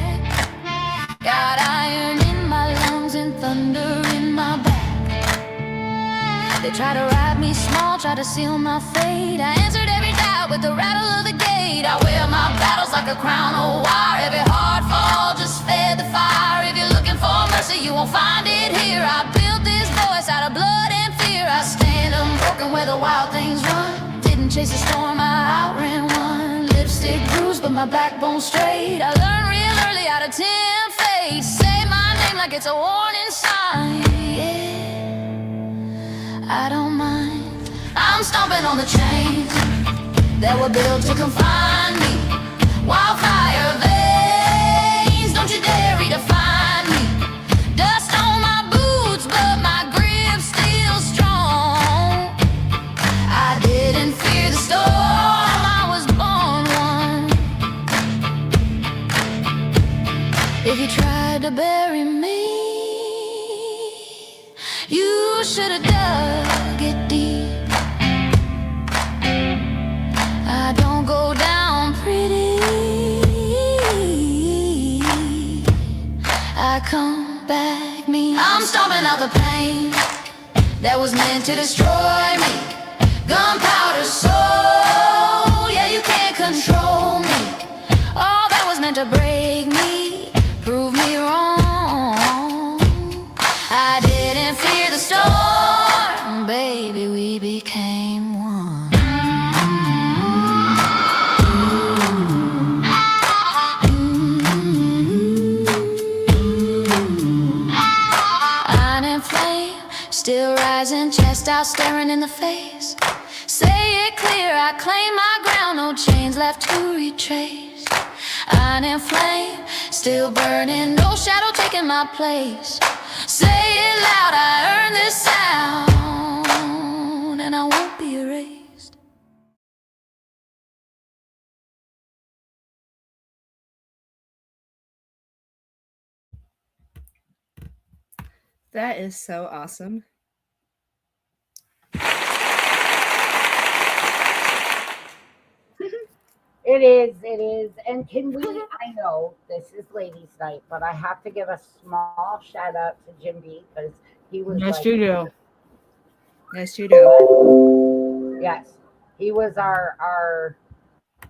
Got iron in my lungs and thunder in my back. They try to ride me small, try to seal my fate. I answered every doubt with the rattle of the gate. I wear my battles like a crown of wire. Every hard fall just fed the fire. If you're looking for mercy, you won't find it here. I built this voice out of blood and fear. I stand unbroken where the wild things run. Didn't chase the storm, I outran one. Lipstick bruised, but my backbone straight. I learned real early how to tempt fate. Say my name like it's a warning sign. Yeah, I don't mind. I'm stomping on the chains that were built to confine me. Wildfire veins, don't you dare redefine me. Dust on my boots, but my grip's still strong. I didn't fear the storm, I was born one. If you tried to bury me, you should have dug it deep. I don't go down pretty, I come back mean. I'm stomping out the pain that was meant to destroy me. Gunpowder soul, yeah, you can't control me. All that was meant to break me, prove me wrong. I didn't fear the storm, baby, we became one. Iron and flame, still rising, chest out, staring in the face. Say it clear, I claim my ground, no chains left to retrace. Iron and flame, still burning, no shadow taking my place. Say it loud, I earned this sound. That is so awesome. It is. And can we, I know this is ladies' night, but I have to give a small shout out to Jim B because he was Yes, like, you do. Yes, you do. yes, he was our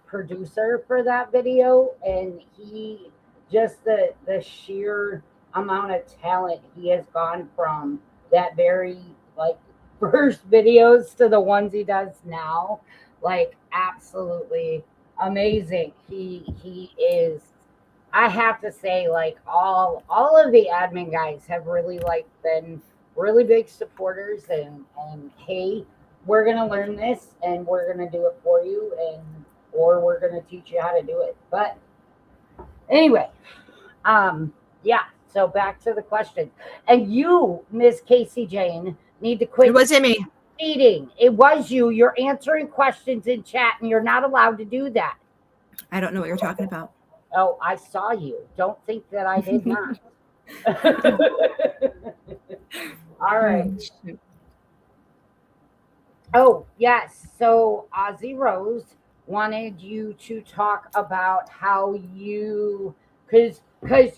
producer for that video, and he just the sheer amount of talent he has gone from that very like first videos to the ones he does now, like absolutely amazing. He is, I have to say, like all of the admin guys have really like been really big supporters, and hey, we're gonna learn this and we're gonna do it for you, and or we're gonna teach you how to do it. But anyway, yeah. So back to the question, and you, Miss CaseyJane, need to quit It wasn't me. cheating. It was you. You're answering questions in chat, and you're not allowed to do that. I don't know what you're talking about. Oh, I saw you. Don't think that I did not. All right. Oh, yes. So Ozzy Rose wanted you to talk about how you, because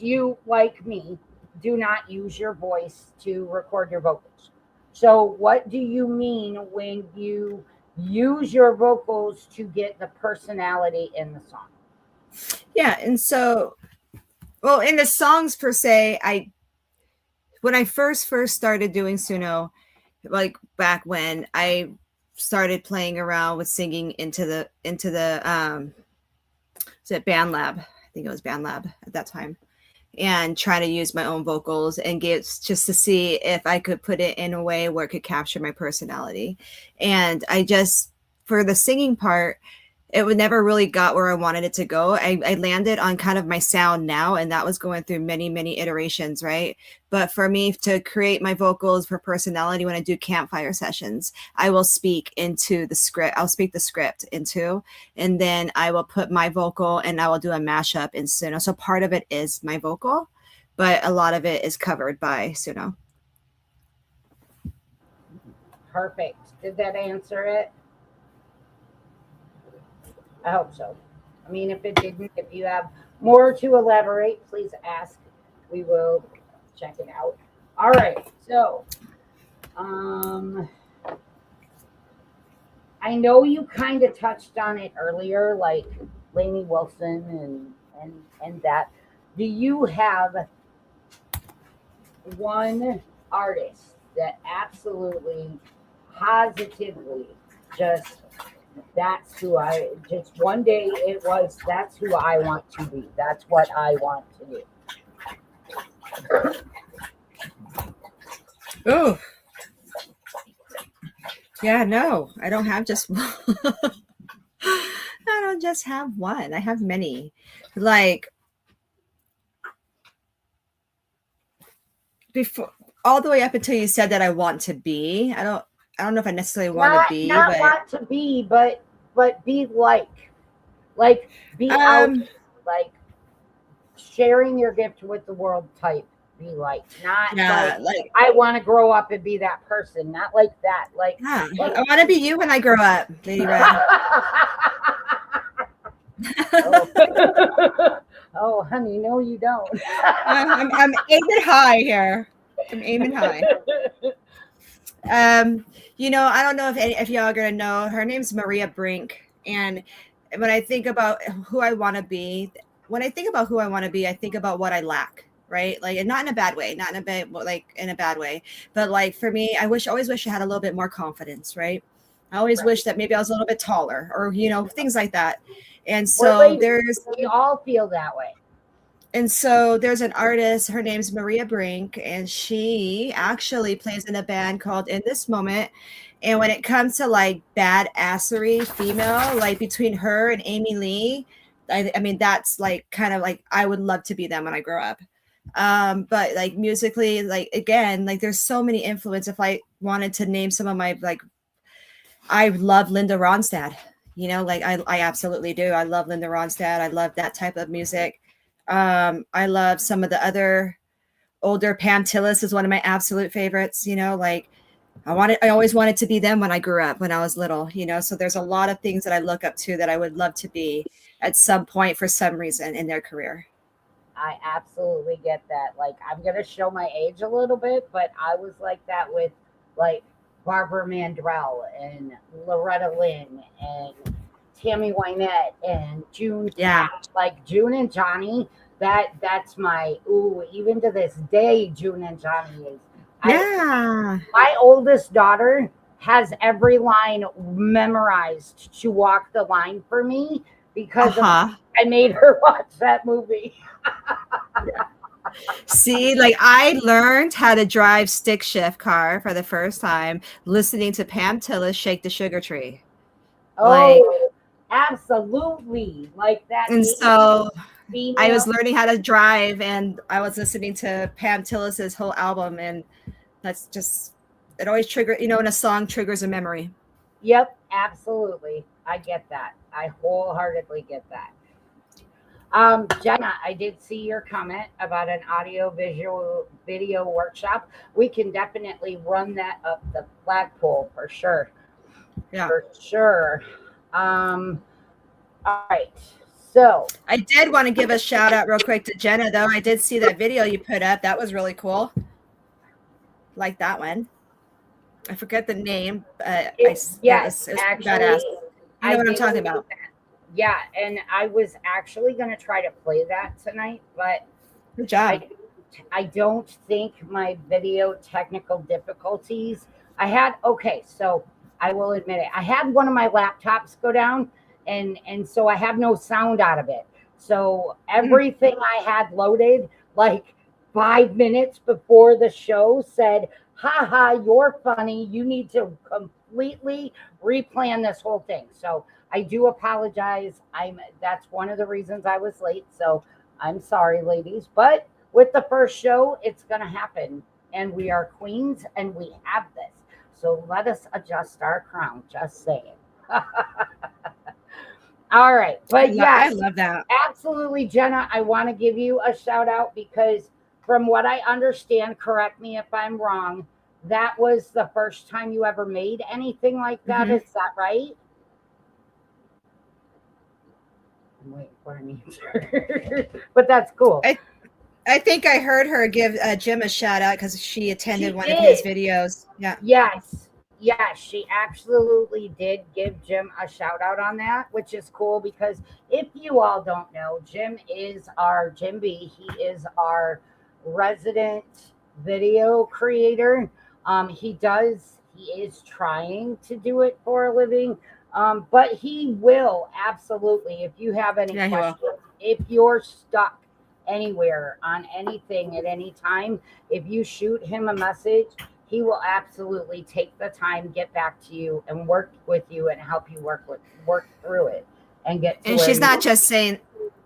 you, like me, do not use your voice to record your vocals. So what do you mean when you use your vocals to get the personality in the song? Yeah, and so, well, in the songs per se, when I first started doing Suno, like back when I started playing around with singing into the is it Band Lab? I think it was Band Lab at that time, and trying to use my own vocals and just to see if I could put it in a way where it could capture my personality. And I just, for the singing part, it would never really got where I wanted it to go. I landed on kind of my sound now, and that was going through many, many iterations, right? But for me to create my vocals for personality when I do campfire sessions, I will speak into the script. I'll speak the script into, and then I will put my vocal and I will do a mashup in Suno. So part of it is my vocal, but a lot of it is covered by Suno. Perfect. Did that answer it? I hope so. I mean, if it didn't, if you have more to elaborate, please ask. We will check it out. All right. So, I know you kind of touched on it earlier, like Lainey Wilson and that. Do you have one artist that absolutely, positively, just that's who I just one day it was that's who I want to be. That's what I want to do. Oh. Yeah, no, I don't have just one. I don't just have one. I have many. Like before, all the way up until you said that I want to be. I don't know if I necessarily want to be, Not but want to be, but be like be out, like sharing your gift with the world type. Be like, not like I want to grow up and be that person. Not like that. Like, yeah, I want to be you when I grow up, Lady Red. Oh, honey, no, you don't. I'm aiming high here. I'm aiming high. You know, I don't know if y'all are gonna know. Her name's Maria Brink, and when I think about who I want to be, I think about what I lack. Right, like, and not in a bad way, not in a bad in a bad way, but like for me, always wish I had a little bit more confidence. Right, I always wish that maybe I was a little bit taller, or things like that. And so we all feel that way. And so there's an artist, her name's Maria Brink, and she actually plays in a band called In This Moment. And when it comes to like badassery female, like between her and Amy Lee, I mean, that's like kind of like I would love to be them when I grow up. But like musically, like again, like there's so many influence. If I wanted to name some of my I love Linda Ronstadt. Like I absolutely do. I love Linda Ronstadt. I love that type of music. I love some of the other older. Pam Tillis is one of my absolute favorites. Like I always wanted to be them when I grew up, when I was little. So there's a lot of things that I look up to that I would love to be at some point for some reason in their career. I absolutely get that. Like, I'm gonna show my age a little bit, but I was like that with like Barbara Mandrell and Loretta Lynn and Tammy Wynette and June. Yeah. Like June and Johnny. That's my even to this day, June and Johnny is. Yeah. My oldest daughter has every line memorized to walk the line for me because I made her watch that movie. See, like I learned how to drive stick shift car for the first time listening to Pam Tillis Shake the Sugar Tree. Oh, absolutely. Like that. And so I was learning how to drive and I was listening to Pam Tillis's whole album, and that's just, it always when a song triggers a memory. Yep, absolutely. I get that. I wholeheartedly get that. Jenna, I did see your comment about an audio visual video workshop. We can definitely run that up the flagpole for sure. Yeah, for sure. All right. So I did want to give a shout out real quick to Jenna, though. I did see that video you put up. That was really cool. Like that one. I forget the name. yes, actually, badass. I know what I'm talking about. Yeah, and I was actually going to try to play that tonight, but good job. I don't think my video technical difficulties. So I will admit it. I had one of my laptops go down, and so I have no sound out of it. So everything I had loaded like 5 minutes before the show said, "Ha, you're funny. You need to completely replan this whole thing." So I do apologize. That's one of the reasons I was late. So I'm sorry, ladies. But with the first show, it's going to happen. And we are queens and we have this. So let us adjust our crown. Just saying. All right. But yeah, I love that. Absolutely, Jenna. I want to give you a shout out because from what I understand, correct me if I'm wrong, that was the first time you ever made anything like that. Is that right? I'm waiting for an answer. But that's cool. I think I heard her give Jim a shout out because she attended one of his videos. Yeah. Yes, she absolutely did give Jim a shout out on that, which is cool because if you all don't know, Jim B. He is our resident video creator. He is trying to do it for a living. But he will absolutely, if you have any questions, if you're stuck anywhere on anything at any time, if you shoot him a message, he will absolutely take the time, get back to you and work with you and help you work through it and get to. And she's not just saying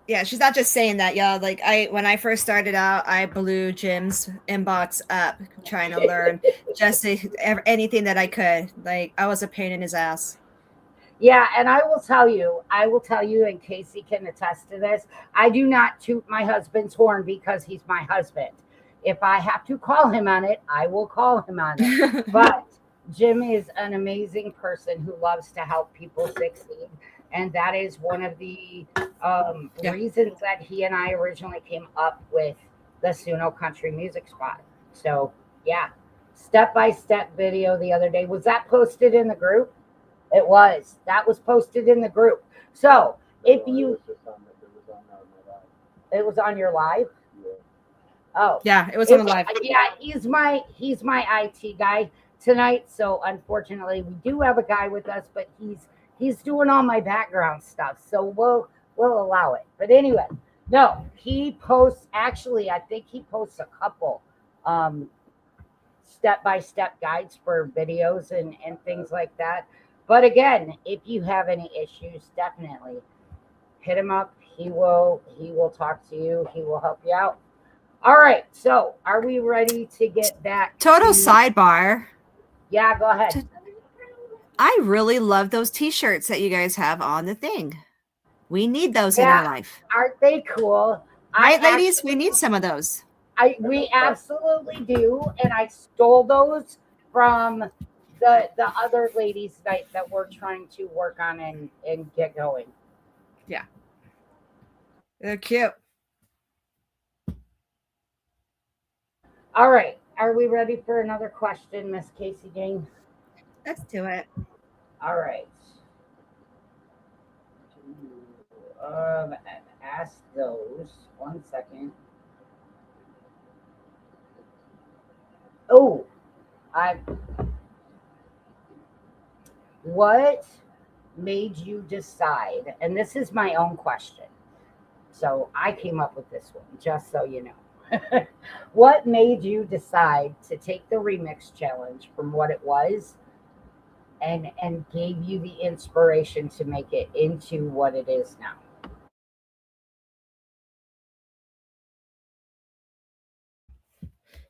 that, y'all. Like when I first started out, I blew Jim's inbox up trying to learn anything that I could. Like I was a pain in his ass. Yeah, and I will tell you, and Casey can attest to this, I do not toot my husband's horn because he's my husband. If I have to call him on it, I will call him on it. But Jim is an amazing person who loves to help people succeed. And that is one of the reasons that he and I originally came up with the Suno Country Music Spot. So, yeah, step-by-step video the other day. Was that posted in the group? It was. That was posted in the group. So if you, it was on your live. Oh yeah, it was on the live. Yeah, he's my IT guy tonight. So unfortunately, we do have a guy with us, but he's doing all my background stuff. So we'll allow it. But anyway, no, he posts. Actually, I think he posts a couple step-by-step guides for videos and things like that. But again, if you have any issues, definitely hit him up. He will talk to you. He will help you out. All right. So are we ready to get back? Total sidebar. Yeah, go ahead. I really love those t-shirts that you guys have on the thing. We need those in our life. Aren't they cool? Right, ladies? We need some of those. We absolutely do, and I stole those from the other ladies' night that we're trying to work on and get going. Yeah. They're cute. All right, are we ready for another question, Miss CaseyJane? Let's do it. All right. Ask those. 1 second. Oh, I. What made you decide? And this is my own question. So I came up with this one, just so you know. What made you decide to take the remix challenge from what it was and gave you the inspiration to make it into what it is now?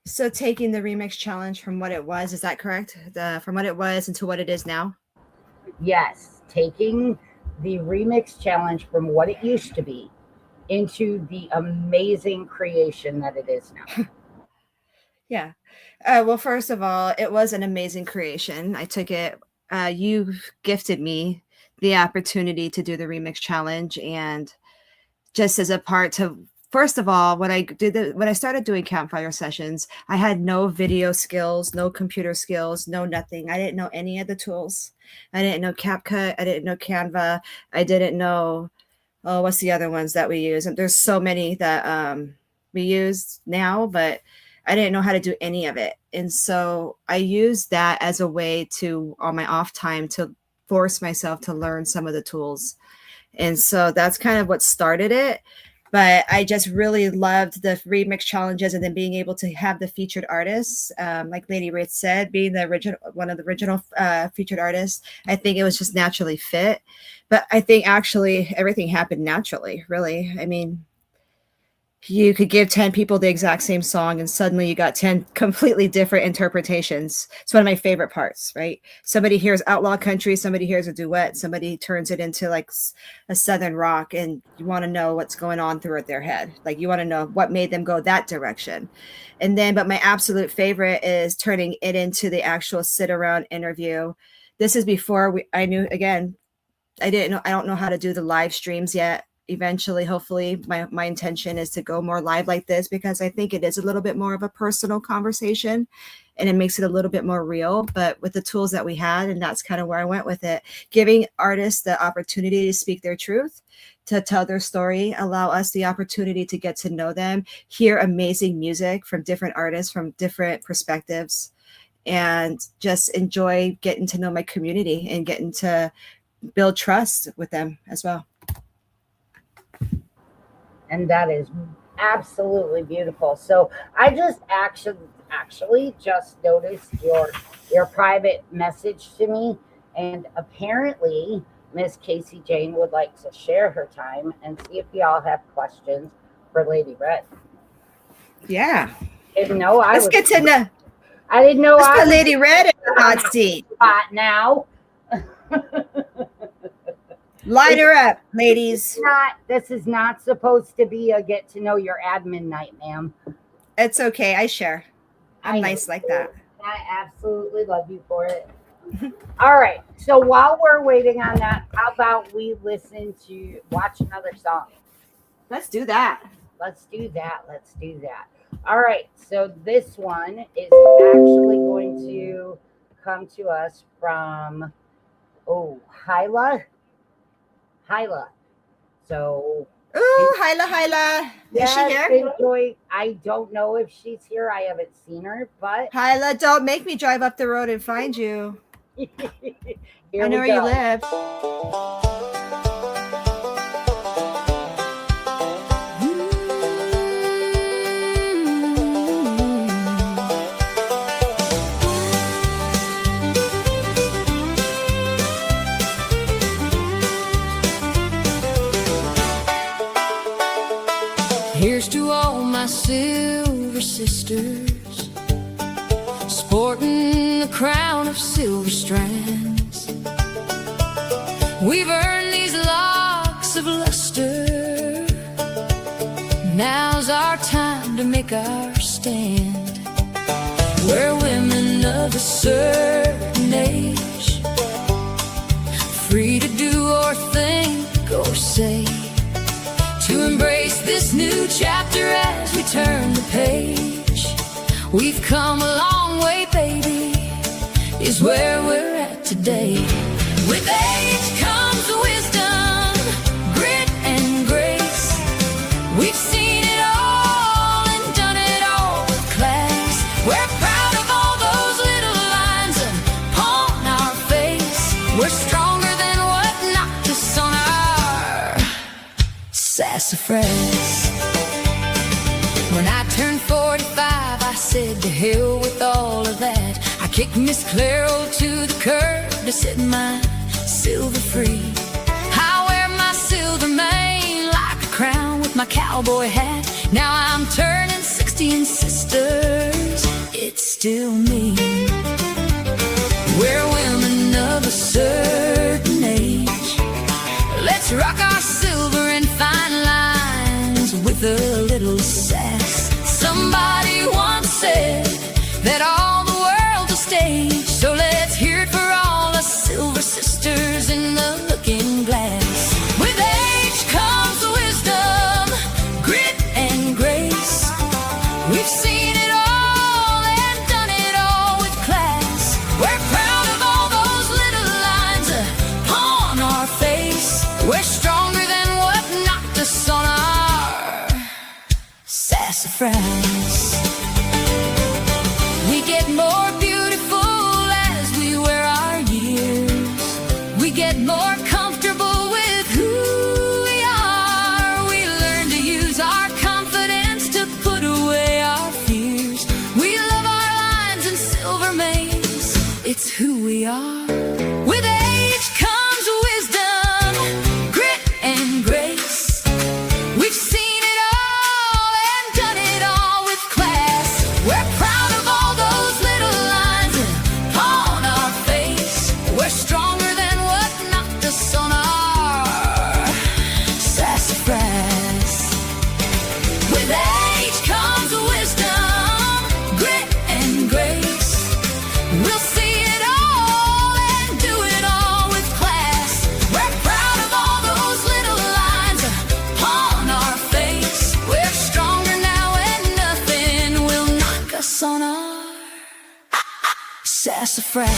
So taking the remix challenge from what it was, is that correct? From what it was into what it is now? Yes, taking the remix challenge from what it used to be into the amazing creation that it is now. Yeah. Well, first of all, it was an amazing creation. I took it. You gifted me the opportunity to do the remix challenge, and just as a part to, first of all, when I started doing campfire sessions, I had no video skills, no computer skills, no nothing. I didn't know any of the tools. I didn't know CapCut. I didn't know Canva. I didn't know, oh, what's the other ones that we use? And there's so many that we use now, but I didn't know how to do any of it. And so I used that as a way to, on my off time, to force myself to learn some of the tools. And so that's kind of what started it. But I just really loved the remix challenges, and then being able to have the featured artists, like Lady Rich said, being the original, one of the original featured artists. I think it was just naturally fit. But I think actually everything happened naturally, really. I mean, you could give 10 people the exact same song and suddenly you got 10 completely different interpretations. It's one of my favorite parts, right? Somebody hears outlaw country, somebody hears a duet, somebody turns it into like a southern rock, and you want to know what's going on through their head. Like, you want to know what made them go that direction. And then, but my absolute favorite is turning it into the actual sit around interview. This is before I knew, again, I don't know how to do the live streams yet. Eventually, hopefully, my intention is to go more live like this, because I think it is a little bit more of a personal conversation and it makes it a little bit more real, but with the tools that we had. And that's kind of where I went with it, giving artists the opportunity to speak their truth, to tell their story, allow us the opportunity to get to know them, hear amazing music from different artists from different perspectives, and just enjoy getting to know my community and getting to build trust with them as well. And that is absolutely beautiful. So I just actually just noticed your private message to me, and apparently Miss CaseyJane would like to share her time and see if y'all have questions for Lady Red. Yeah. Didn't know I Let's was, get to know. I didn't know Let's I put was Lady Red in the hot seat. hot now. Light her up, ladies. This is not supposed to be a get to know your admin night, ma'am. It's okay. I share. I'm nice like that. I absolutely love you for it. All right. So while we're waiting on that, how about we watch another song? Let's do that. Let's do that. All right. So this one is actually going to come to us from, Hyla. So, Ooh, Hyla. Is she here? I don't know if she's here. I haven't seen her, but Hyla, don't make me drive up the road and find you. here I know where you live. Here's to all my silver sisters, sporting the crown of silver strands. We've earned these locks of luster. Now's our time to make our stand, where women of a certain age, free to do or think or say, to embrace this new chapter as we turn the page. We've come a long way, baby, is where we're at today. With age comes wisdom, grit and grace. We've seen it all and done it all with class. We're proud of all those little lines upon our face. We're stronger than what knocked us on our sassafras. When I turned 45, I said to hell with all of that. I kicked Miss Clairol to the curb to set my silver free. I wear my silver mane like a crown with my cowboy hat. Now I'm turning 60 and sisters, it's still me. We're women of a certain age. Let's rock our silver and fine lines with a little sass. Somebody once said that all the world's a stage, so let's hear it for all the silver sisters in the looking glass. With age comes wisdom, grit and grace. We've seen it all and done it all with class. We're proud of all those little lines upon our face. We're stronger than what knocked us on our sassafras. We get more beautiful as we wear our years. We get more comfortable with who we are. We learn to use our confidence to put away our fears. We love our lines and silver manes, it's who we are. With age comes wisdom, grit and grace. We've seen it all and done it all with class. We're proud of all those little lines upon our face. We're stronger than what knocked us on our sassafras. With age comes wisdom, grit and grace. We'll see it all and do it all with class. We're proud of all those little lines upon our face. We're stronger now and nothing will knock us on our sassafras.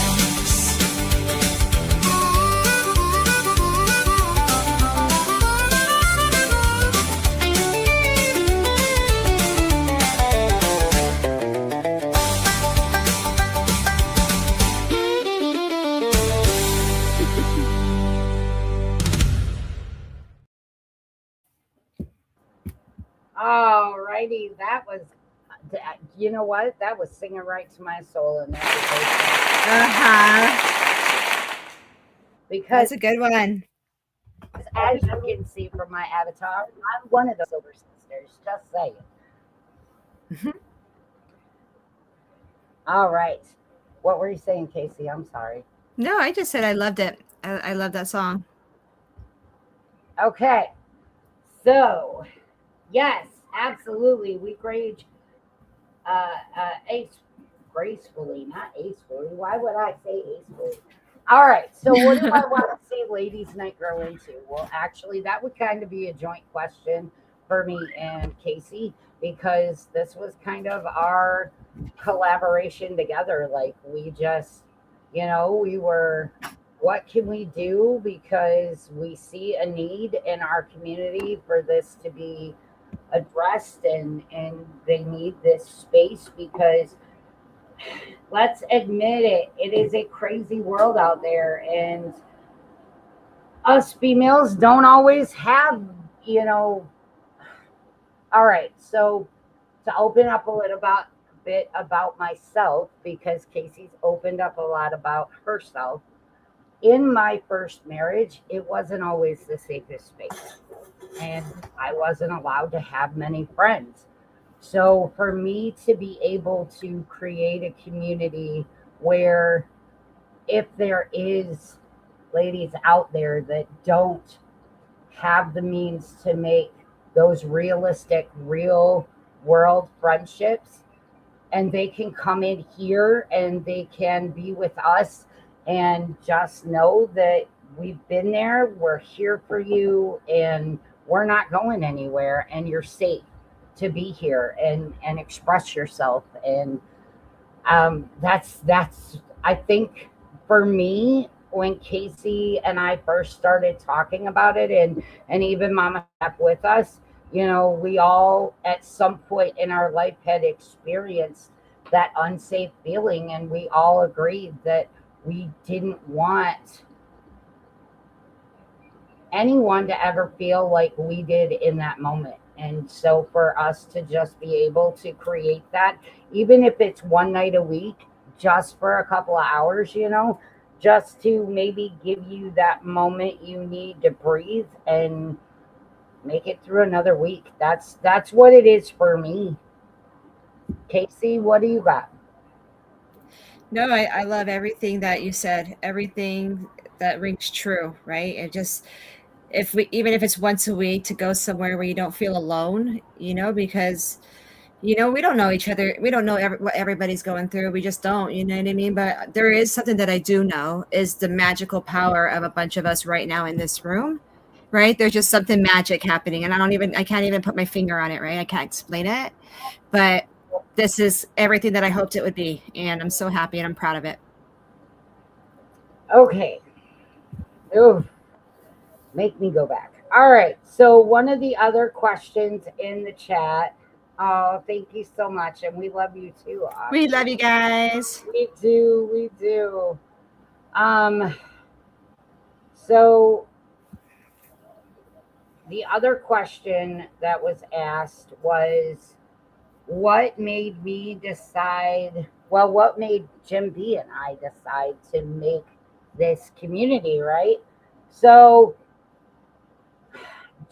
Alrighty, that was, you know what? That was singing right to my soul, and because That's a good one. as you can see from my avatar, I'm one of the silver sisters. Just saying. All right, what were you saying, Casey? I'm sorry. No, I just said I loved it. I love that song. Okay, so yes, absolutely, we age gracefully, not acefully. Why would I say acefully? All right, so what do I want to see ladies' night grow into? Well, actually, that would kind of be a joint question for me and Casey, because this was kind of our collaboration together. Like, we just, we were, what can we do? Because we see a need in our community for this to be addressed, and they need this space, because let's admit it is a crazy world out there, and us females don't always have, all right, so to open up a little bit about myself, because Casey's opened up a lot about herself. In my first marriage, it wasn't always the safest space, and I wasn't allowed to have many friends. So for me to be able to create a community where, if there is ladies out there that don't have the means to make those realistic, real world friendships, and they can come in here and they can be with us and just know that we've been there, we're here for you, and we're not going anywhere, and you're safe to be here and express yourself. And that's I think for me, when Casey and I first started talking about it, and even Mama Steph with us, you know, we all at some point in our life had experienced that unsafe feeling, and we all agreed that we didn't want anyone to ever feel like we did in that moment. And so for us to just be able to create that, even if it's one night a week, just for a couple of hours, you know, just to maybe give you that moment you need to breathe and make it through another week. That's what it is for me. Casey, what do you got? No, I love everything that you said, everything that rings true, right? It just, if we, even if it's once a week, to go somewhere where you don't feel alone, you know, because, you know, we don't know each other. We don't know what everybody's going through. We just don't, you know what I mean? But there is something that I do know is the magical power of a bunch of us right now in this room, right? There's just something magic happening. And I can't even put my finger on it, right? I can't explain it. But this is everything that I hoped it would be. And I'm so happy and I'm proud of it. Okay. Ooh, make me go back. All right. So one of the other questions in the chat. Oh, thank you so much, and we love you too. We love you guys. We do. We do. Um. So the other question that was asked was, what made me decide? Well, what made Jim B and I decide to make this community, right? So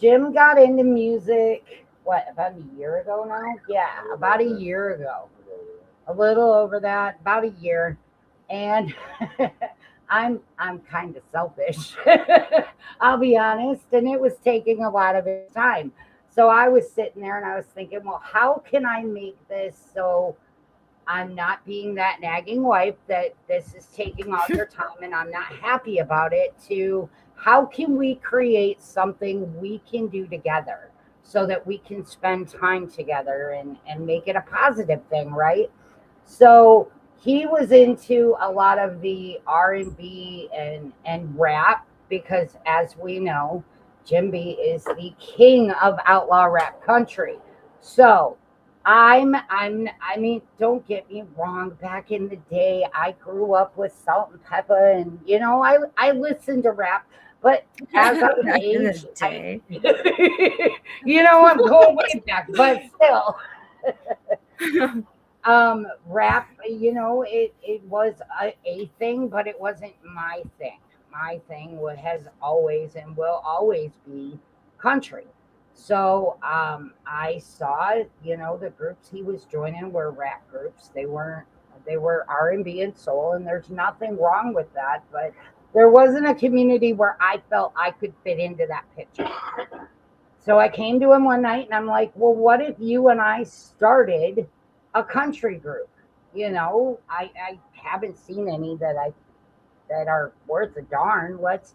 Jim got into music, what, about a year ago now? Yeah, about a year ago. A little over that, about a year. And I'm kind of selfish. I'll be honest, and it was taking a lot of his time. So I was sitting there and I was thinking, well, how can I make this so I'm not being that nagging wife that this is taking all your time and I'm not happy about it, to how can we create something we can do together so that we can spend time together and make it a positive thing, right? So he was into a lot of the R&B and rap because, as we know, Jim B is the king of outlaw rap country. So I mean, don't get me wrong. Back in the day, I grew up with Salt and Pepper, and you know, I listened to rap. But as I was Back in age, the day. you know, I'm going way back, but still, rap, you know, it was a thing, but it wasn't my thing. My thing has always and will always be country. So I saw, you know, the groups he was joining were rap groups. They were R&B and soul, and there's nothing wrong with that, but there wasn't a community where I felt I could fit into that picture. So I came to him one night and I'm like, well, what if you and I started a country group? You know, I haven't seen any that are worth a darn. Let's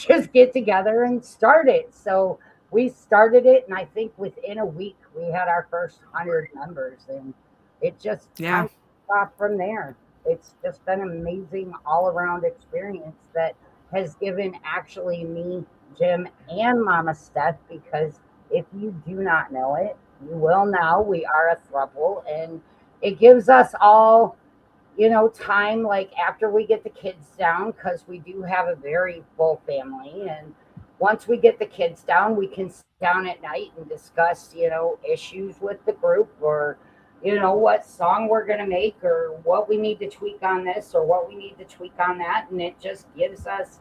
just get together and start it. So we started it, and I think within a week we had our first 100 members, and it just kind of stopped from there. It's just been an amazing all around experience that has given actually me, Jim, and Mama Steph, because if you do not know it, you will now. We are a throuple, and it gives us all, you know, time, like after we get the kids down, because we do have a very full family. And once we get the kids down, we can sit down at night and discuss, you know, issues with the group, or, you know, what song we're going to make, or what we need to tweak on this, or what we need to tweak on that. And it just gives us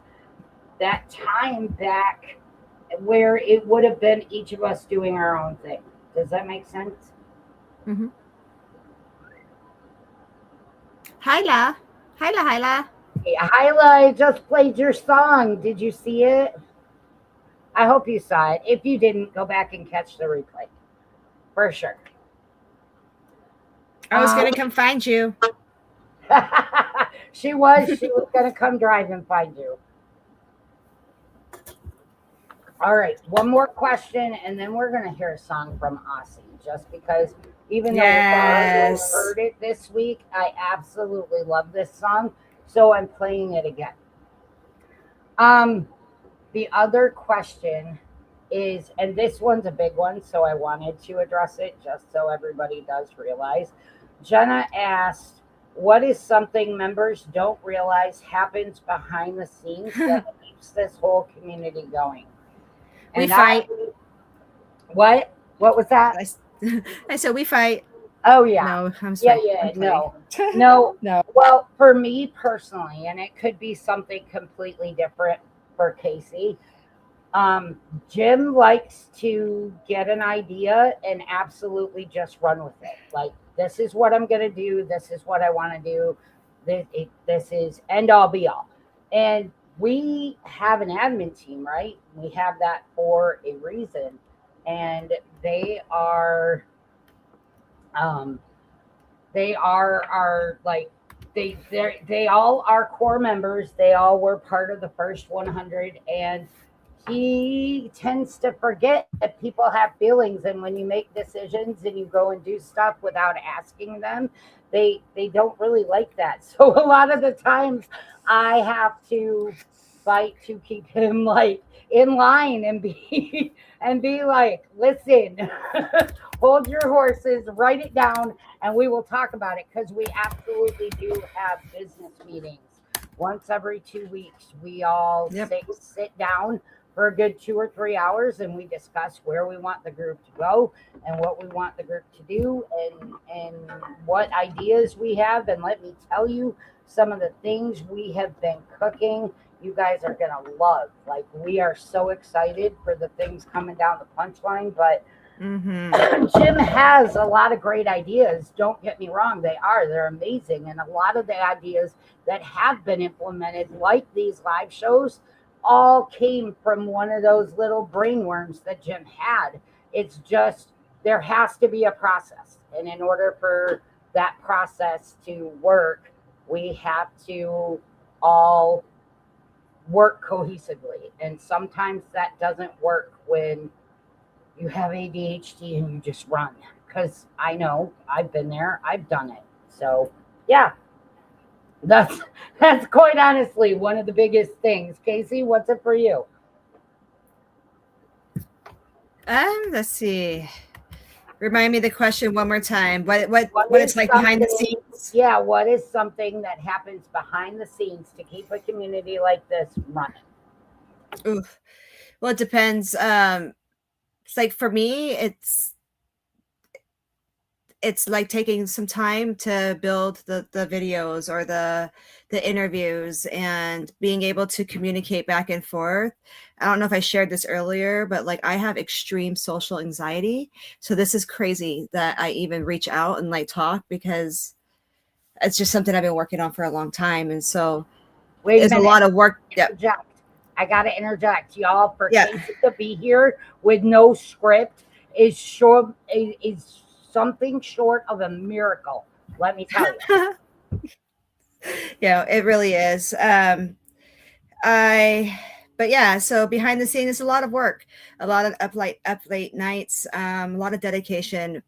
that time back where it would have been each of us doing our own thing. Does that make sense? Mm-hmm. Hyla. Hey, Hyla, I just played your song. Did you see it? I hope you saw it. If you didn't, go back and catch the replay. For sure. I was going to come find you. She was going to come drive and find you. All right, one more question, and then we're going to hear a song from Aussie, just because even though we've already heard it this week, I absolutely love this song, so I'm playing it again. The other question is, and this one's a big one, so I wanted to address it just so everybody does realize. Jenna asked, what is something members don't realize happens behind the scenes that keeps this whole community going? We fight. What was that? I said we fight. Oh yeah. No, I'm sorry. Yeah. No. Well, for me personally, and it could be something completely different for Casey. Jim likes to get an idea and absolutely just run with it. Like, this is what I'm going to do. This is what I want to do. This is end all be all. And we have an admin team, right? We have that for a reason. And they are like, they all are core members. They all were part of the first 100, and he tends to forget that people have feelings, and when you make decisions and you go and do stuff without asking them, they don't really like that. So a lot of the times I have to fight to keep him like in line and be like, listen, hold your horses, write it down, and we will talk about it, because we absolutely do have business meetings once every 2 weeks. We all sit down for a good 2 or 3 hours, and we discuss where we want the group to go and what we want the group to do, and what ideas we have. And let me tell you, some of the things we have been cooking, you guys are gonna love. Like, we are so excited for the things coming down the punchline. But Jim has a lot of great ideas. Don't get me wrong, they're amazing. And a lot of the ideas that have been implemented, like these live shows, all came from one of those little brainworms that Jim had. It's just, there has to be a process. And in order for that process to work, we have to all work cohesively. And sometimes that doesn't work when you have ADHD and you just run. Because I know, I've been there, I've done it. So yeah, that's quite honestly one of the biggest things. Casey, what's it for you? Let's see. Remind me the question one more time. What it's like behind the scenes? Yeah, what is something that happens behind the scenes to keep a community like this running? Ooh. Well, it depends. It's like, for me, it's like taking some time to build the videos or the interviews, and being able to communicate back and forth. I don't know if I shared this earlier, but like, I have extreme social anxiety. So this is crazy that I even reach out and like talk, because it's just something I've been working on for a long time. And so there's a lot of work. I got to interject, y'all. For Casey to be here with no script is something short of a miracle. Let me tell you. Yeah, it really is. But yeah, so behind the scenes is a lot of work, a lot of up late nights, a lot of dedication,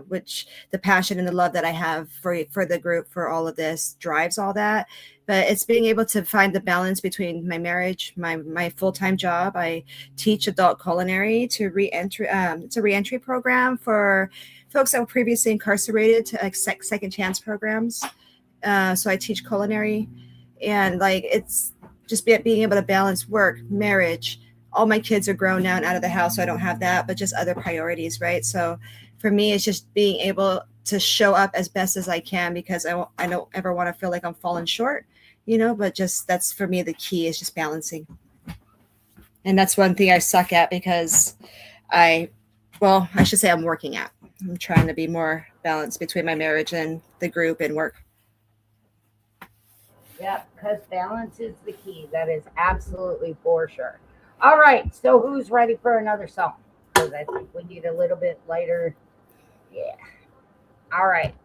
which the passion and the love that I have for the group, for all of this, drives all that. But it's being able to find the balance between my marriage, my full-time job. I teach adult culinary to reentry. It's a reentry program for folks that were previously incarcerated, to second chance programs. So I teach culinary, and like, it's just being able to balance work, marriage. All my kids are grown now and out of the house, so I don't have that, but just other priorities, right? So for me, it's just being able to show up as best as I can, because I don't ever want to feel like I'm falling short, but just, that's for me, the key is just balancing. And that's one thing I suck at, because I should say I'm working at. I'm trying to be more balanced between my marriage and the group and work. Yep, because balance is the key. That is absolutely for sure. All right, so who's ready for another song? Because I think we need a little bit lighter. Yeah. All right.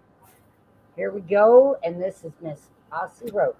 Here we go, and this is Miss Aussie Rose.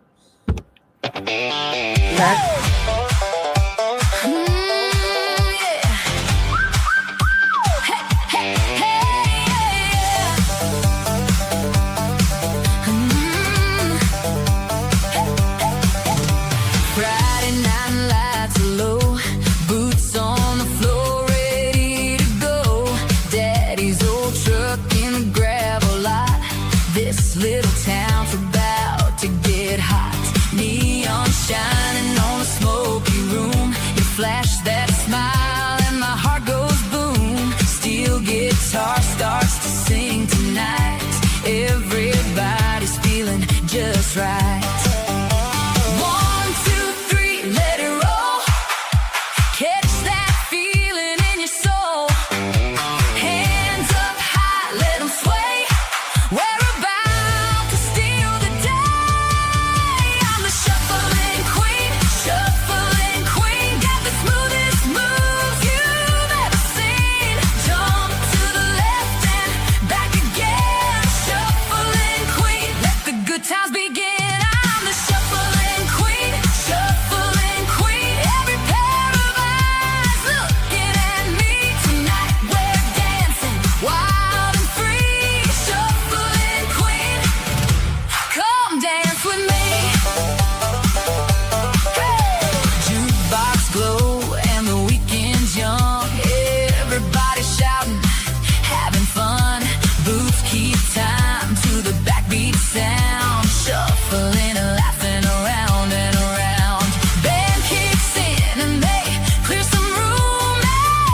Little town's about to get hot. Neon shining on a smoky room. You flash that smile and my heart goes boom. Steel guitar starts to sing tonight. Everybody's feeling just right. 1, 2, 3, let it roll. Catch that feeling in your soul. Hands up high, let them sway. We're about to steal the day. I'm the shuffling queen, shuffling queen. Got the smoothest moves you've ever seen. Jump to the left and back again. Shuffling queen, let the good times begin. I'm the shuffling queen, shuffling queen. Every pair of eyes looking at me tonight. We're dancing wild and free. Shuffling queen, come dance with me. Hey! Jukebox glow and the weekend's young. Everybody shouting, having fun. Boots keep time to the backbeat sound. Shuffling and laughing around and around. Band kicks in and they clear some room.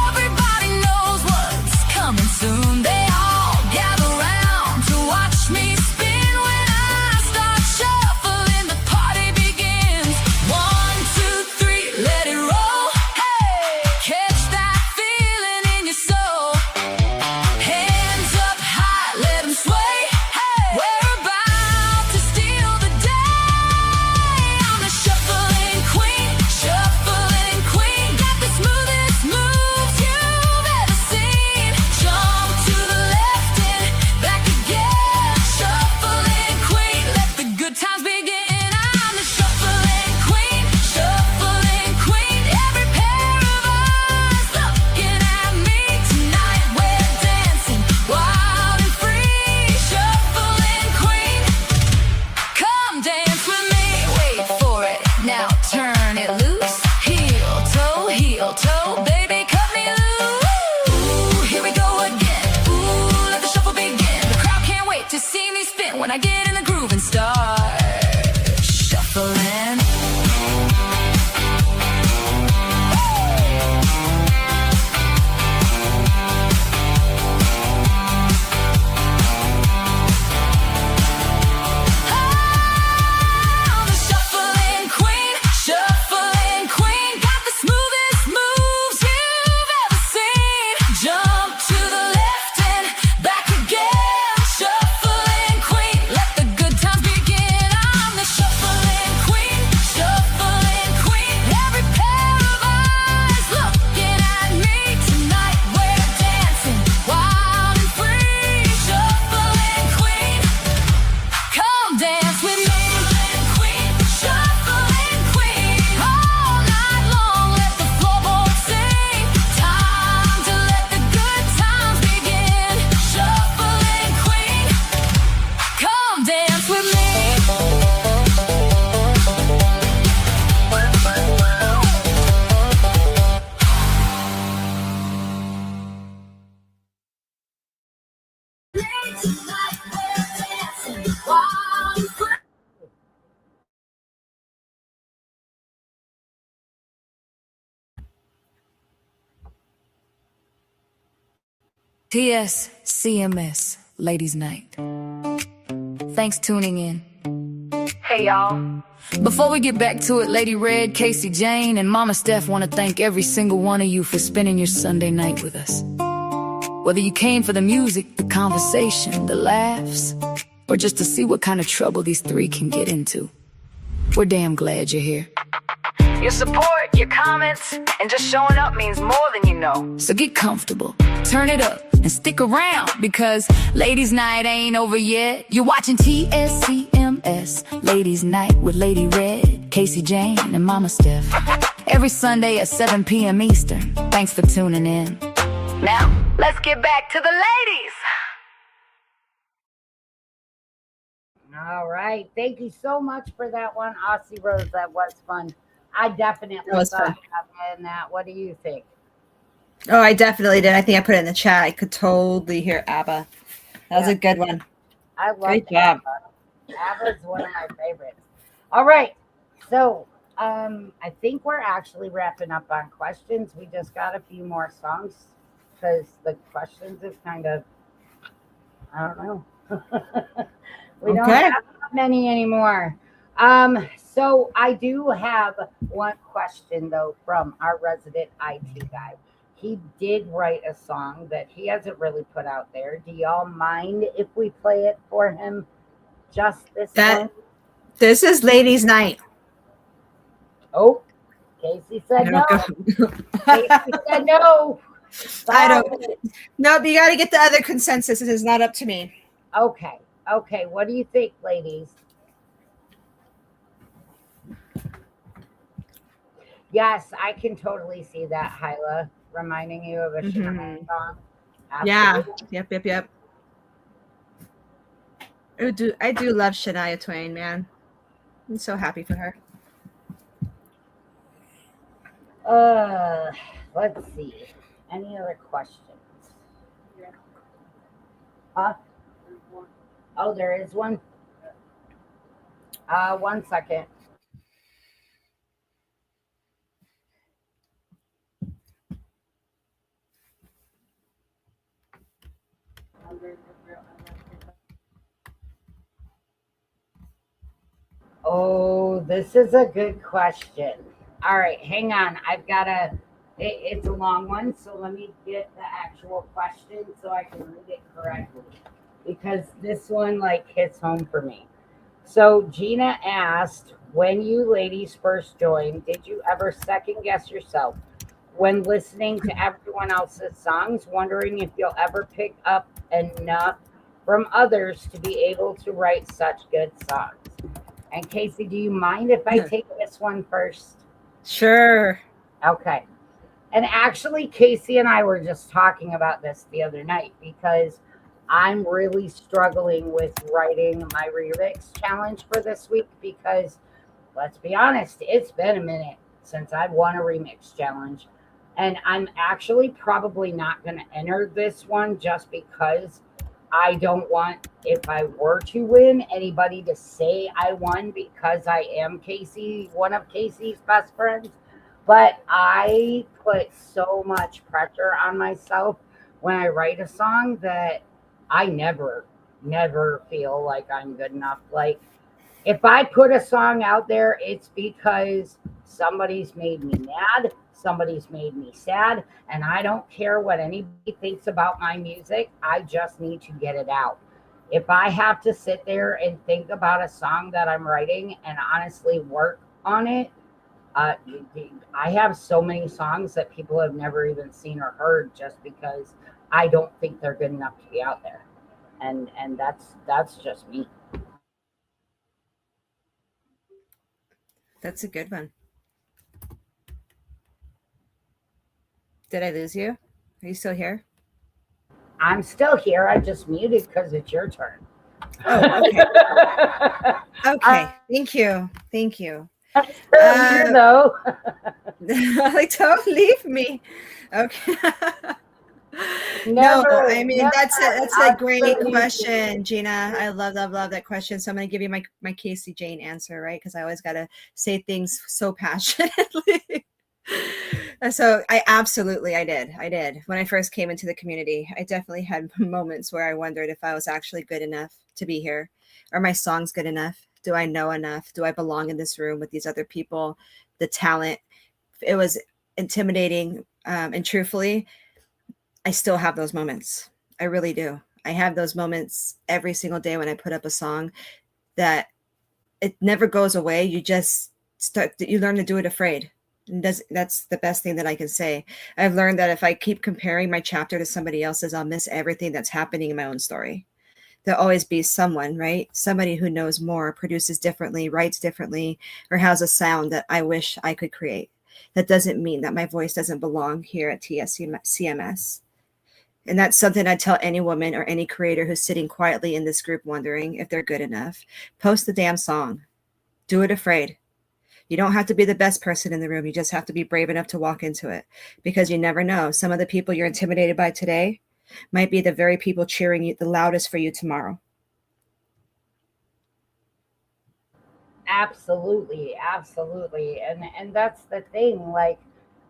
Everybody knows what's coming soon. They all gather round to watch me spin. When I start shuffling, the party begins. 1, 2, 3, let it roll. Hey, catch that feeling in your soul. Hands up high, let them sway. Hey, we're about to steal the day. I'm the shuffling queen, shuffling queen. Got the smoothest moves you've ever seen. Jump to the left and back again. Shuffling queen, let the good times begin. I'm the shuffling queen, shuffling queen. Every pair of eyes looking at me tonight. We're dancing wild and free. Shuffling queen, come dance with me. Wait for it, now turn it loose. Heel toe, baby, cut me loose. Ooh, here we go again. Ooh, let the shuffle begin. The crowd can't wait to see me spin when I get in the groove and start shuffling. I'm the shuffling queen, shuffling queen. Got the smoothest moves you've ever seen. Jump to the left and back again. Shuffling queen, let the good times begin. I'm the shuffling queen, shuffling queen. Every pair of eyes looking at me tonight. We're dancing wild and free. Shuffling queen, come dance with me. Queen, shuffling queen. All night long, let the floorboards sing. Time to let the good times begin. Shuffling queen, come dance with me. Tonight we're dancing wild and free. TSCMS, Ladies Night. Thanks tuning in. Hey y'all. Before we get back to it, Lady Red, CaseyJane, and Mama Steph want to thank every single one of you for spending your Sunday night with us. Whether you came for the music, the conversation, the laughs, or just to see what kind of trouble these three can get into, we're damn glad you're here. Your support, your comments, and just showing up means more than you know. So get comfortable, turn it up and stick around, because ladies' night ain't over yet. You're watching TSCMS, Ladies' Night with Lady Red, CaseyJane, and Mama Steph. Every Sunday at 7 p.m. Eastern. Thanks for tuning in. Now, let's get back to the ladies. All right. Thank you so much for that one, Aussie Rose. That was fun. I definitely was thought fun. of that. What do you think? Oh, I definitely did. I think I put it in the chat. I could totally hear ABBA. That was a good one. I love Great job. ABBA's one of my favorites. All right. So I think we're actually wrapping up on questions. We just got a few more songs because the questions is kind of, I don't know. We don't have many anymore. So I do have one question though from our resident IT guy. He did write a song that he hasn't really put out there. Do y'all mind if we play it for him? Just this one? This is Ladies' Night. Oh, Casey said no. Casey said no. I don't. Nope, you got to get the other consensus. It is not up to me. Okay. Okay. What do you think, ladies? Yes, I can totally see that, Hyla, reminding you of a Shania song. Absolutely. Yeah. Yep. I do love Shania Twain, man. I'm so happy for her. Let's see. Any other questions? Huh? Oh, there is one. 1 second. Oh, this is a good question. All right, hang on. I've got it's a long one, so let me get the actual question so I can read it correctly. Because this one like hits home for me. So Gina asked, when you ladies first joined, did you ever second guess yourself when listening to everyone else's songs, wondering if you'll ever pick up enough from others to be able to write such good songs? And Casey, do you mind if I take this one first? Sure. Okay. And actually, Casey and I were just talking about this the other night because I'm really struggling with writing my remix challenge for this week because, let's be honest, it's been a minute since I've won a remix challenge. And I'm actually probably not going to enter this one just because I don't want, if I were to win, anybody to say I won because I am Casey, one of Casey's best friends. But I put so much pressure on myself when I write a song that I never feel like I'm good enough. Like, if I put a song out there, it's because somebody's made me mad, somebody's made me sad, and I don't care what anybody thinks about my music. I just need to get it out. If I have to sit there and think about a song that I'm writing and honestly work on it, I have so many songs that people have never even seen or heard just because I don't think they're good enough to be out there. And that's just me. That's a good one. Did I lose you? Are you still here? I'm still here. I just muted because it's your turn. Oh, okay. Okay. Thank you. Here, though. Like, don't leave me. Okay. Never, no, I mean never. that's a great question, Gina. I love that question. So I'm going to give you my CaseyJane answer, right? Because I always got to say things so passionately. So I did. When I first came into the community, I definitely had moments where I wondered if I was actually good enough to be here. Are my songs good enough? Do I know enough? Do I belong in this room with these other people? The talent. It was intimidating. And truthfully, I still have those moments. I really do. I have those moments every single day when I put up a song that it never goes away. You just you learn to do it afraid. And that's the best thing that I can say. I've learned that if I keep comparing my chapter to somebody else's, I'll miss everything that's happening in my own story. There'll always be someone, right? Somebody who knows more, produces differently, writes differently, or has a sound that I wish I could create. That doesn't mean that my voice doesn't belong here at TSCMS. And that's something I tell any woman or any creator who's sitting quietly in this group wondering if they're good enough. Post the damn song. Do it afraid. You don't have to be the best person in the room. You just have to be brave enough to walk into it, because you never know. Some of the people you're intimidated by today might be the very people cheering you the loudest for you tomorrow. Absolutely, absolutely. And that's the thing. Like,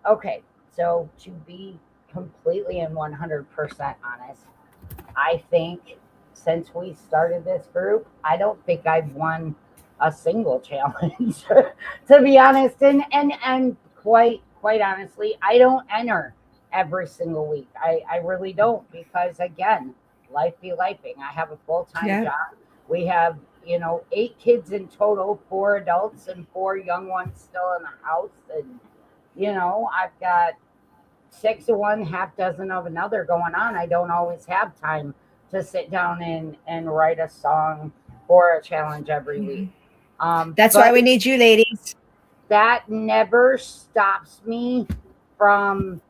okay, so to be completely and 100% honest, I think since we started this group, I don't think I've won a single challenge, to be honest. And quite honestly, I don't enter every single week. I really don't, because again, life be lifing. I have a full-time Yeah. job. We have, 8 kids in total, 4 adults and 4 young ones still in the house. And, I've got 6 of one, half dozen of another going on. I don't always have time to sit down and write a song or a challenge every week. That's why we need you, ladies. That never stops me from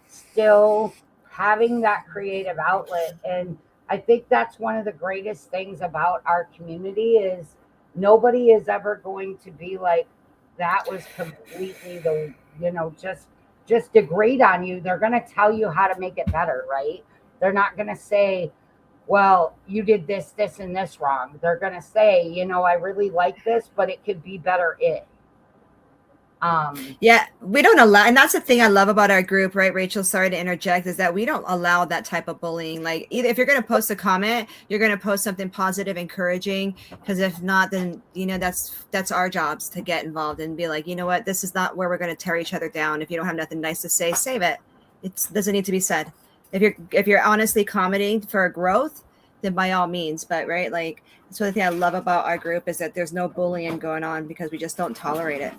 still having that creative outlet. And I think that's one of the greatest things about our community is nobody is ever going to be like, that was completely just degrade on you. They're going to tell you how to make it better, right? They're not going to say, well, you did this, this, and this wrong. They're going to say, I really like this, but it could be better. Yeah, we don't allow, and that's the thing I love about our group, right, Rachel? Sorry to interject, is that we don't allow that type of bullying. Like, either if you're going to post a comment, you're going to post something positive, encouraging, because if not, then that's our jobs to get involved and be like, you know what, this is not where we're going to tear each other down. If you don't have nothing nice to say, save it. It doesn't need to be said. If you're honestly commenting for growth, then by all means. But right, like, that's one thing I love about our group is that there's no bullying going on, because we just don't tolerate it.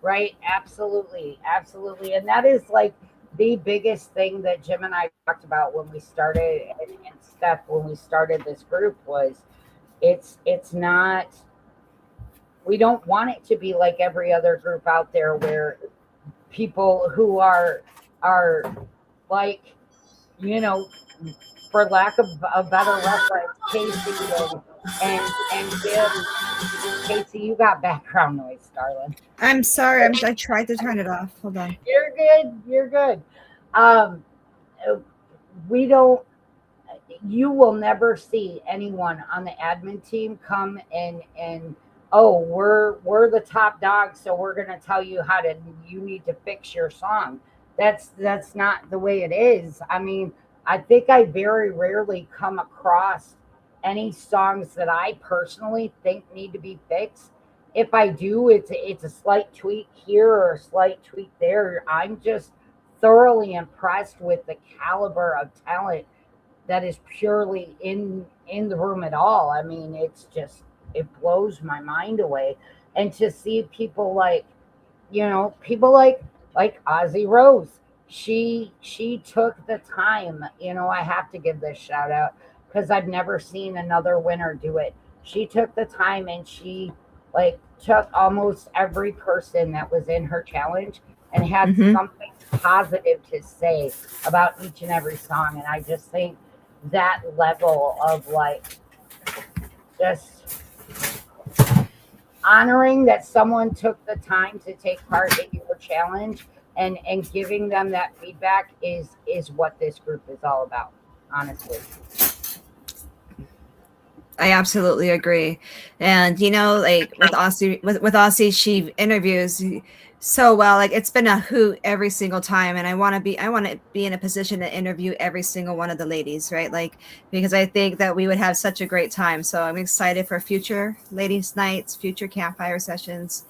Right. Absolutely. Absolutely. And that is like the biggest thing that Jim and I talked about when we started, and Steph, when we started this group, was it's not, we don't want it to be like every other group out there where people who are like, for lack of a better reference, Casey and Jim. Casey, you got background noise, darling. I'm sorry. I tried to turn it off. Hold on. You're good. You're good. We don't. You will never see anyone on the admin team come and oh, we're the top dog, so we're gonna tell you you need to fix your song. That's not the way it is. I mean, I think I very rarely come across any songs that I personally think need to be fixed. If I do, it's a slight tweak here or a slight tweak there. I'm just thoroughly impressed with the caliber of talent that is purely in the room at all. I mean, it blows my mind away. And to see people like, people like Ozzy Rose, she took the time. I have to give this shout out because I've never seen another winner do it. She took the time and she took almost every person that was in her challenge and had something positive to say about each and every song. And I just think that level of just honoring that someone took the time to take part in your challenge and giving them that feedback is what this group is all about, honestly. I absolutely agree. And like with Aussie, she interviews so well. Like, it's been a hoot every single time, and I want to be in a position to interview every single one of the ladies, right? Like, because I think that we would have such a great time. So I'm excited for future ladies nights, future campfire sessions,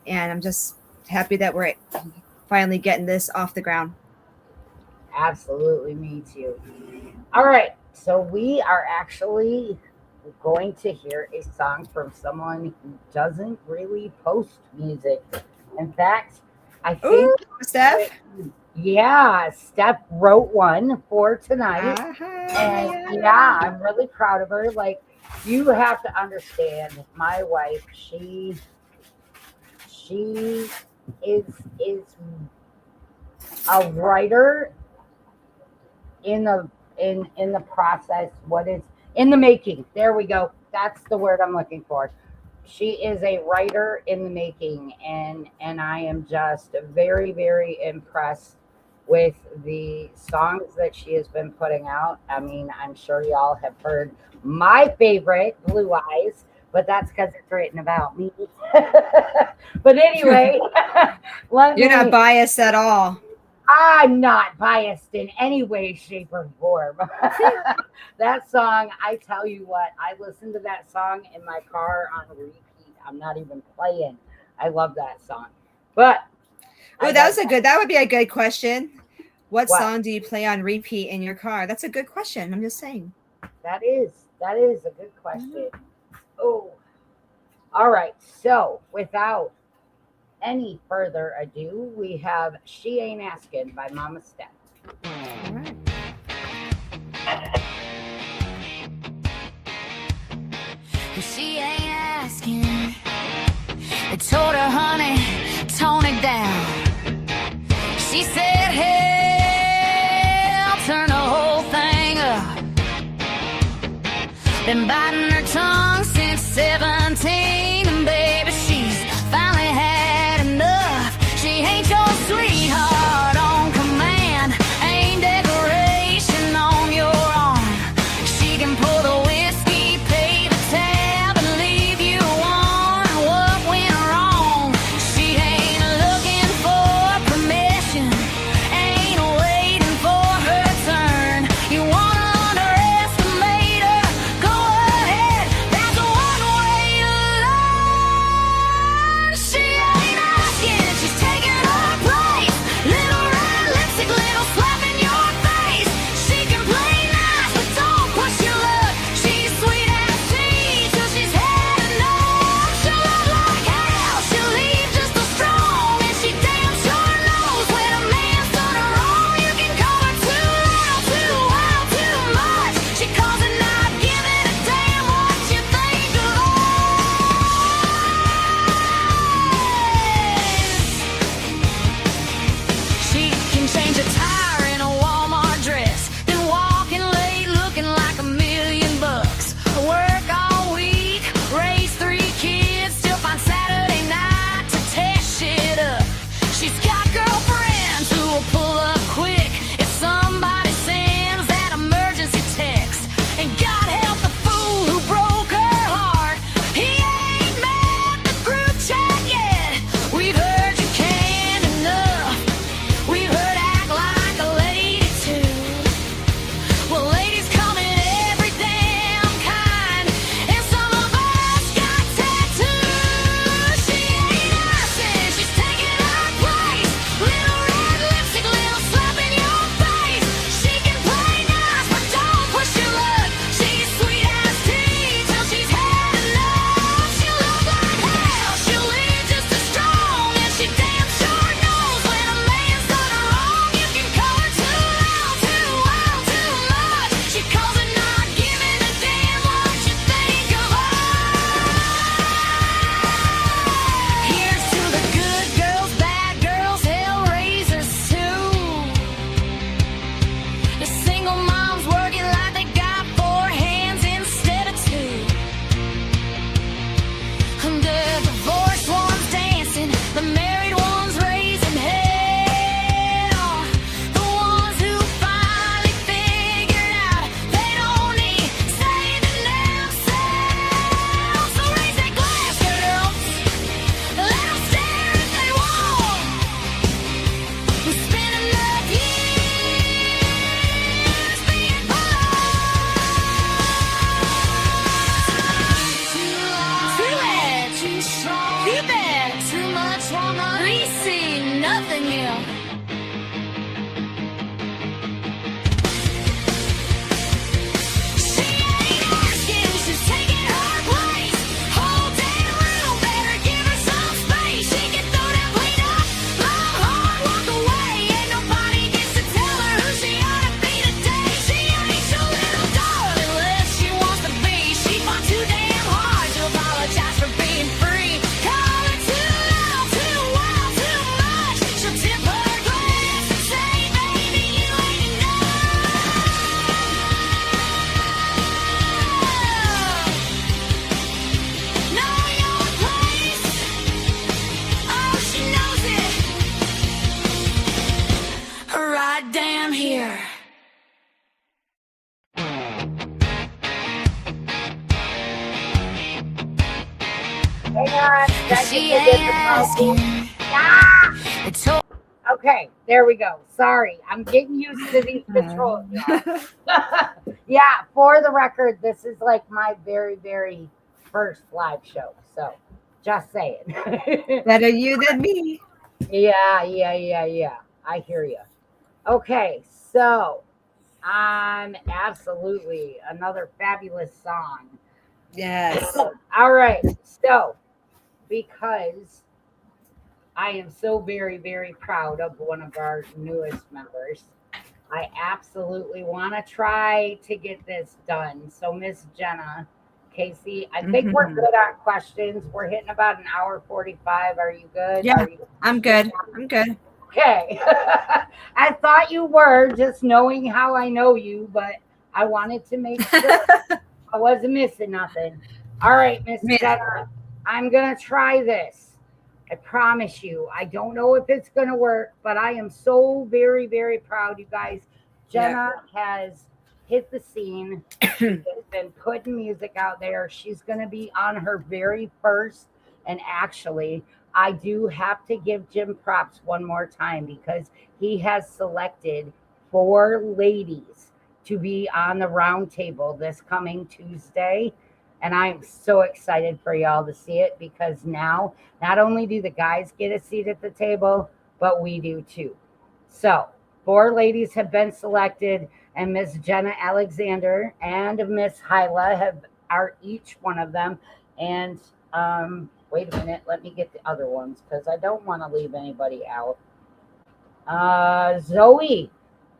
and I'm just happy that we're finally getting this off the ground. Absolutely, me too. All right, so we are actually going to hear a song from someone who doesn't really post music. In fact, I think, Ooh, Steph. yeah, Steph wrote one for tonight. Uh-huh, And yeah, I'm really proud of her. Like, you have to understand, my wife, she is a writer in the process. What is in the making? There we go. That's the word I'm looking for. She is a writer in the making, and I am just very, very impressed with the songs that she has been putting out. I mean, I'm sure y'all have heard my favorite, Blue Eyes, but that's because it's written about me. But anyway, You're not biased at all. I'm not biased in any way, shape, or form. That song, I tell you what, I listen to that song in my car on repeat. I'm not even playing. I love that song. But oh, that would be a good question. What song do you play on repeat in your car? That's a good question. I'm just saying. That is a good question. Oh, all right. So without any further ado, we have She Ain't Asking by Mama Steph. All right. She ain't asking. I told her, honey, tone it down. She said, hey, I'll turn the whole thing up. Been biting her tongue since 17, and baby, she's finally had enough. She ain't your sweetheart on command, ain't decoration on your arm. She can pull the whiskey, pay the tab, and leave you wondering what went wrong. She ain't looking for permission, ain't waiting for her turn. You wanna underestimate her? Go ahead, that's one way you learn. She ain't asking, she's taking her place. Little red lipstick, little slap in your face. She can play nice, but don't push your luck. She's sweet as tea till she's had enough. She'll love like hell, she'll leave just as strong, and she damn sure knows when a man's done her wrong. You can call her too loud, too wild, too much. She calls it not giving a damn what you think of us. She can change a tire in a Walmart dress, then walking late looking like $1,000,000. Work all week, raise 3 kids, still find Saturday night to tear shit up. She's got girlfriends who will pull up quick if somebody sends that emergency text. And God help the fool who broke her heart. He ain't met the group chat yet. We've heard you can't enough. We've heard act like a lady too. Well, ladies come in every damn kind, and some of us got tattoos. She ain't asking, she's taking her place. Little red lipstick, little slap in your face. She can play nice, but don't push your luck. She's sweet as tea till she's had enough. She'll love like hell, she'll leave just as strong, and she damn sure knows when a man's done her wrong. You can call her too loud, too wild, too much. She calls it not giving a damn what you think of us. Here's to the good girls, bad girls, hellraisers too. The single moms working like they got 4 hands instead of 2. The divorced ones dancing, the married ones raising hell. The ones who finally figured out they don't need saving themselves. So raise that glass, girls. Let them stare if they want. We spent enough years being too bad, too strong, too bad, too much woman. We see nothing new. She ain't asking, she's taking her place. Whole damn room better give her some space. She can throw that plate up, long She ain't asking. Ah! It's so Okay, there we go. Sorry, I'm getting used to these controls, y'all. Yeah, for the record, this is like my very, very first live show. So just saying. Better you than me. Yeah. I hear you. Okay, so absolutely another fabulous song. Yes. All right, so because I am so very, very proud of one of our newest members, I absolutely want to try to get this done. So, Miss Jenna, Casey, I think we're Mhm. good on questions. We're hitting about an hour 45. Are you good? Yeah, Are you I'm good. I'm good. okay? I thought you were, just knowing how I know you, but I wanted to make sure I wasn't missing nothing. All right, Miss Me- Jenna, I'm going to try this. I promise you. I don't know if it's going to work, but I am so very, very proud, you guys. Yeah. Jenna has hit the scene. She has been putting music out there. She's going to be on her very first. And actually, I do have to give Jim props one more time because he has selected 4 ladies to be on the round table this coming Tuesday. And I'm so excited for y'all to see it because now not only do the guys get a seat at the table, but we do too. So 4 ladies have been selected, and Miss Jenna Alexander and Miss Hyla are each one of them. And wait a minute, let me get the other ones because I don't want to leave anybody out. Zoe,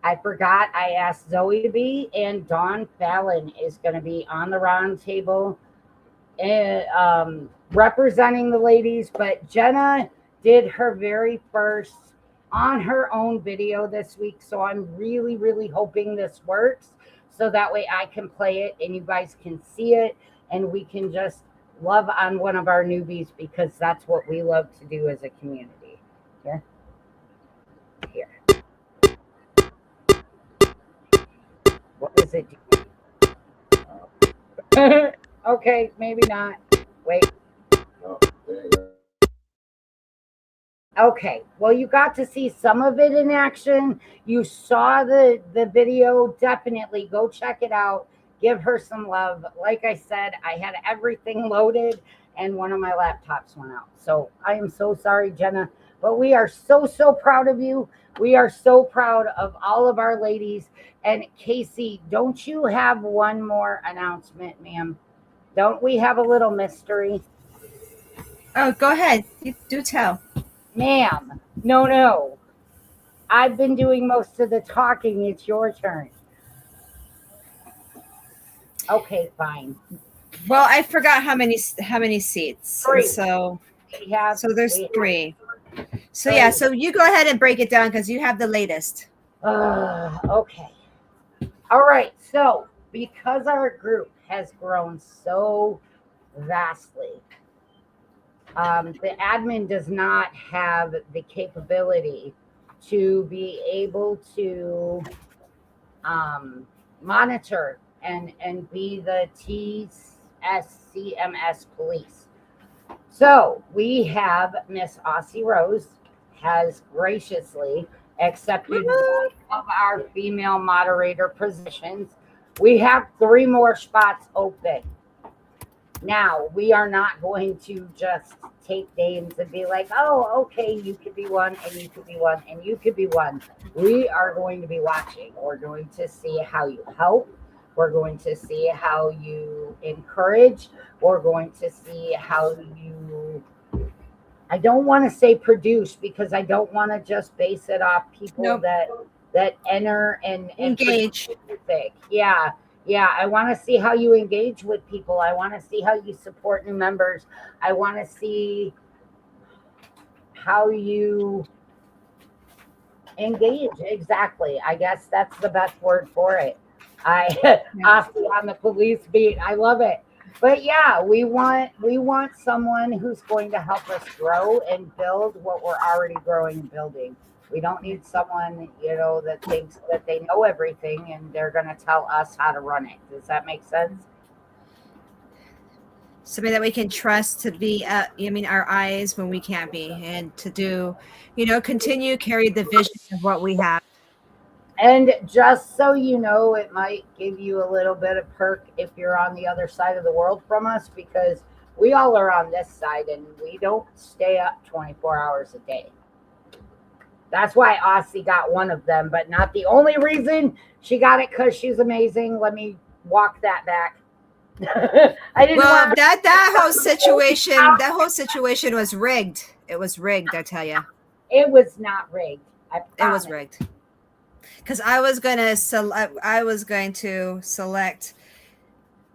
I forgot I asked Zoe to be, and Dawn Fallon is going to be on the round table and representing the ladies. But Jenna did her very first on her own video this week, so I'm really, really hoping this works so that way I can play it and you guys can see it and we can just love on one of our newbies because that's what we love to do as a community. Here. What is it? Okay, maybe not. Wait. Okay, well, you got to see some of it in action. You saw the video. Definitely go check it out. Give her some love. Like I said, I had everything loaded and one of my laptops went out. So I am so sorry, Jenna, but we are so, so proud of you. We are so proud of all of our ladies. And Casey, don't you have one more announcement, ma'am? Don't we have a little mystery? Oh, go ahead. You do tell. Ma'am, no. I've been doing most of the talking. It's your turn. Okay, fine. Well, I forgot how many seats. 3. And so there's we 3. So have yeah, 3. so you go ahead and break it down because you have the latest. Okay. All right. So because our group has grown so vastly, the admin does not have the capability to be able to monitor and be the TSCMS police. So we have Miss Aussie Rose has graciously accepted one of our female moderator positions. We have 3 more spots open. Now, we are not going to just take names and be like, oh, okay, you could be one, and you could be one, and you could be one. We are going to be watching. We're going to see how you help. We're going to see how you encourage. We're going to see how you, I don't want to say produce because I don't want to just base it off people that enter and Engage. music. Yeah, I want to see how you engage with people. I want to see how you support new members. I want to see how you engage. Exactly. I guess that's the best word for it. Aussie on the police beat. I love it. But yeah, we want someone who's going to help us grow and build what we're already growing and building. We don't need someone, that thinks that they know everything and they're going to tell us how to run it. Does that make sense? somebody that we can trust to be, our eyes when we can't be, and to do, continue carry the vision of what we have. And just so you know, it might give you a little bit of perk if you're on the other side of the world from us, because we all are on this side and we don't stay up 24 hours a day. That's why Aussie got one of them, but not the only reason. She got it because she's amazing. Let me walk that back. I didn't Well, want that whole situation was rigged. It was rigged, I tell you. It was not rigged. It was rigged. Because I was going to select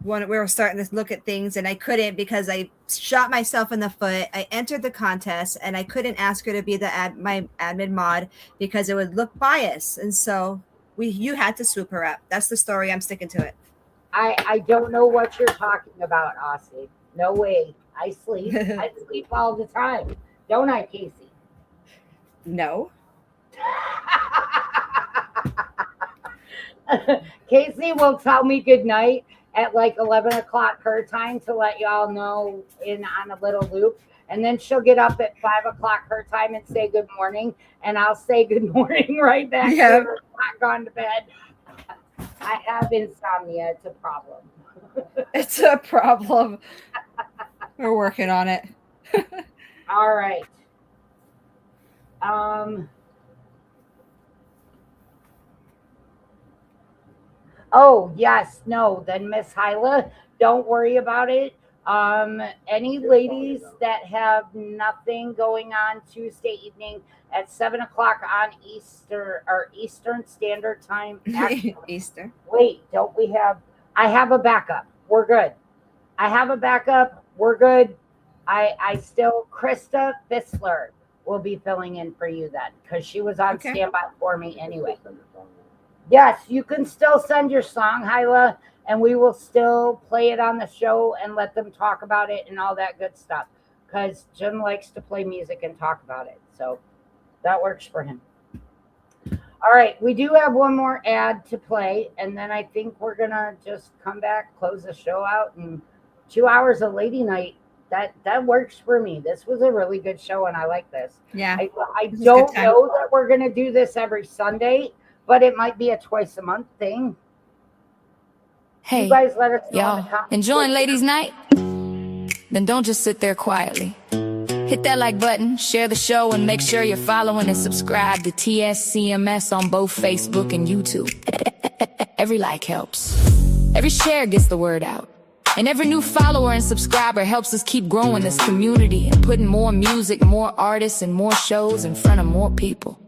when we were starting to look at things, and I couldn't because I shot myself in the foot. I entered the contest and I couldn't ask her to be my admin mod because it would look biased. And so you had to swoop her up. That's the story. I'm sticking to it. I don't know what you're talking about, Aussie. No way. I sleep. I sleep all the time. Don't I, Casey? No. Casey will tell me good night at like 11 o'clock her time to let y'all know on a little loop. And then she'll get up at 5 o'clock her time and say good morning. And I'll say good morning right back to her. Not gone to bed. I have insomnia. It's a problem. It's a problem. We're working on it. All right. Oh, yes. No, then Miss Hyla, don't worry about it. Any ladies that have nothing going on Tuesday evening at 7 o'clock on Eastern Standard Time. Actually, Easter. Wait, don't we have? I have a backup. We're good. I have a backup. We're good. Krista Fissler will be filling in for you then, because she was on standby for me anyway. Yes, you can still send your song, Hyla, and we will still play it on the show and let them talk about it and all that good stuff, because Jim likes to play music and talk about it. So that works for him. All right, we do have one more ad to play, and then I think we're going to just come back, close the show out, and 2 hours of lady night. That works for me. This was a really good show, and I like this. Yeah. I don't know that we're going to do this every Sunday, but it might be a twice a month thing. Hey, you guys let us know y'all enjoying ladies' night? Then don't just sit there quietly. Hit that like button, share the show, and make sure you're following and subscribe to TSCMS on both Facebook and YouTube. Every like helps. Every share gets the word out. And every new follower and subscriber helps us keep growing this community and putting more music, more artists, and more shows in front of more people.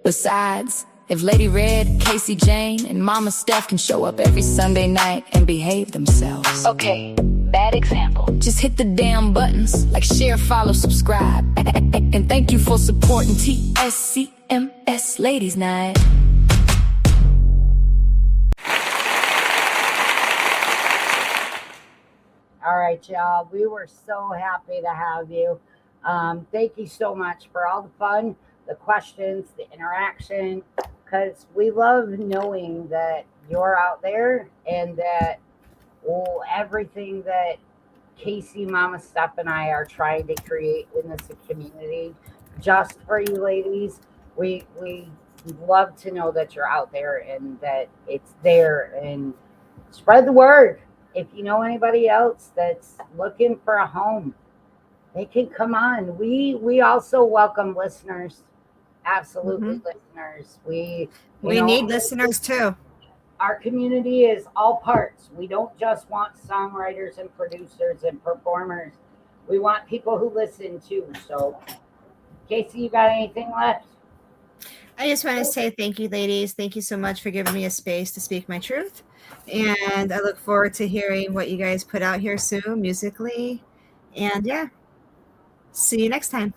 Besides, if Lady Red, CaseyJane, and Mama Steph can show up every Sunday night and behave themselves. Okay, bad example. Just hit the damn buttons like share, follow, subscribe. And thank you for supporting TSCMS Ladies Night. All right, y'all. We were so happy to have you. Thank you so much for all the fun, the questions, the interaction, because we love knowing that you're out there and that everything that Casey, Mama Steph, and I are trying to create in this community just for you ladies. We love to know that you're out there and that it's there, and spread the word. If you know anybody else that's looking for a home, they can come on. We also welcome listeners. Absolutely, listeners. We need listeners too. Our community is all parts. We don't just want songwriters and producers and performers. We want people who listen too. So, Casey, you got anything left? I just want to say thank you, ladies. Thank you so much for giving me a space to speak my truth. And I look forward to hearing what you guys put out here soon musically. And yeah, see you next time.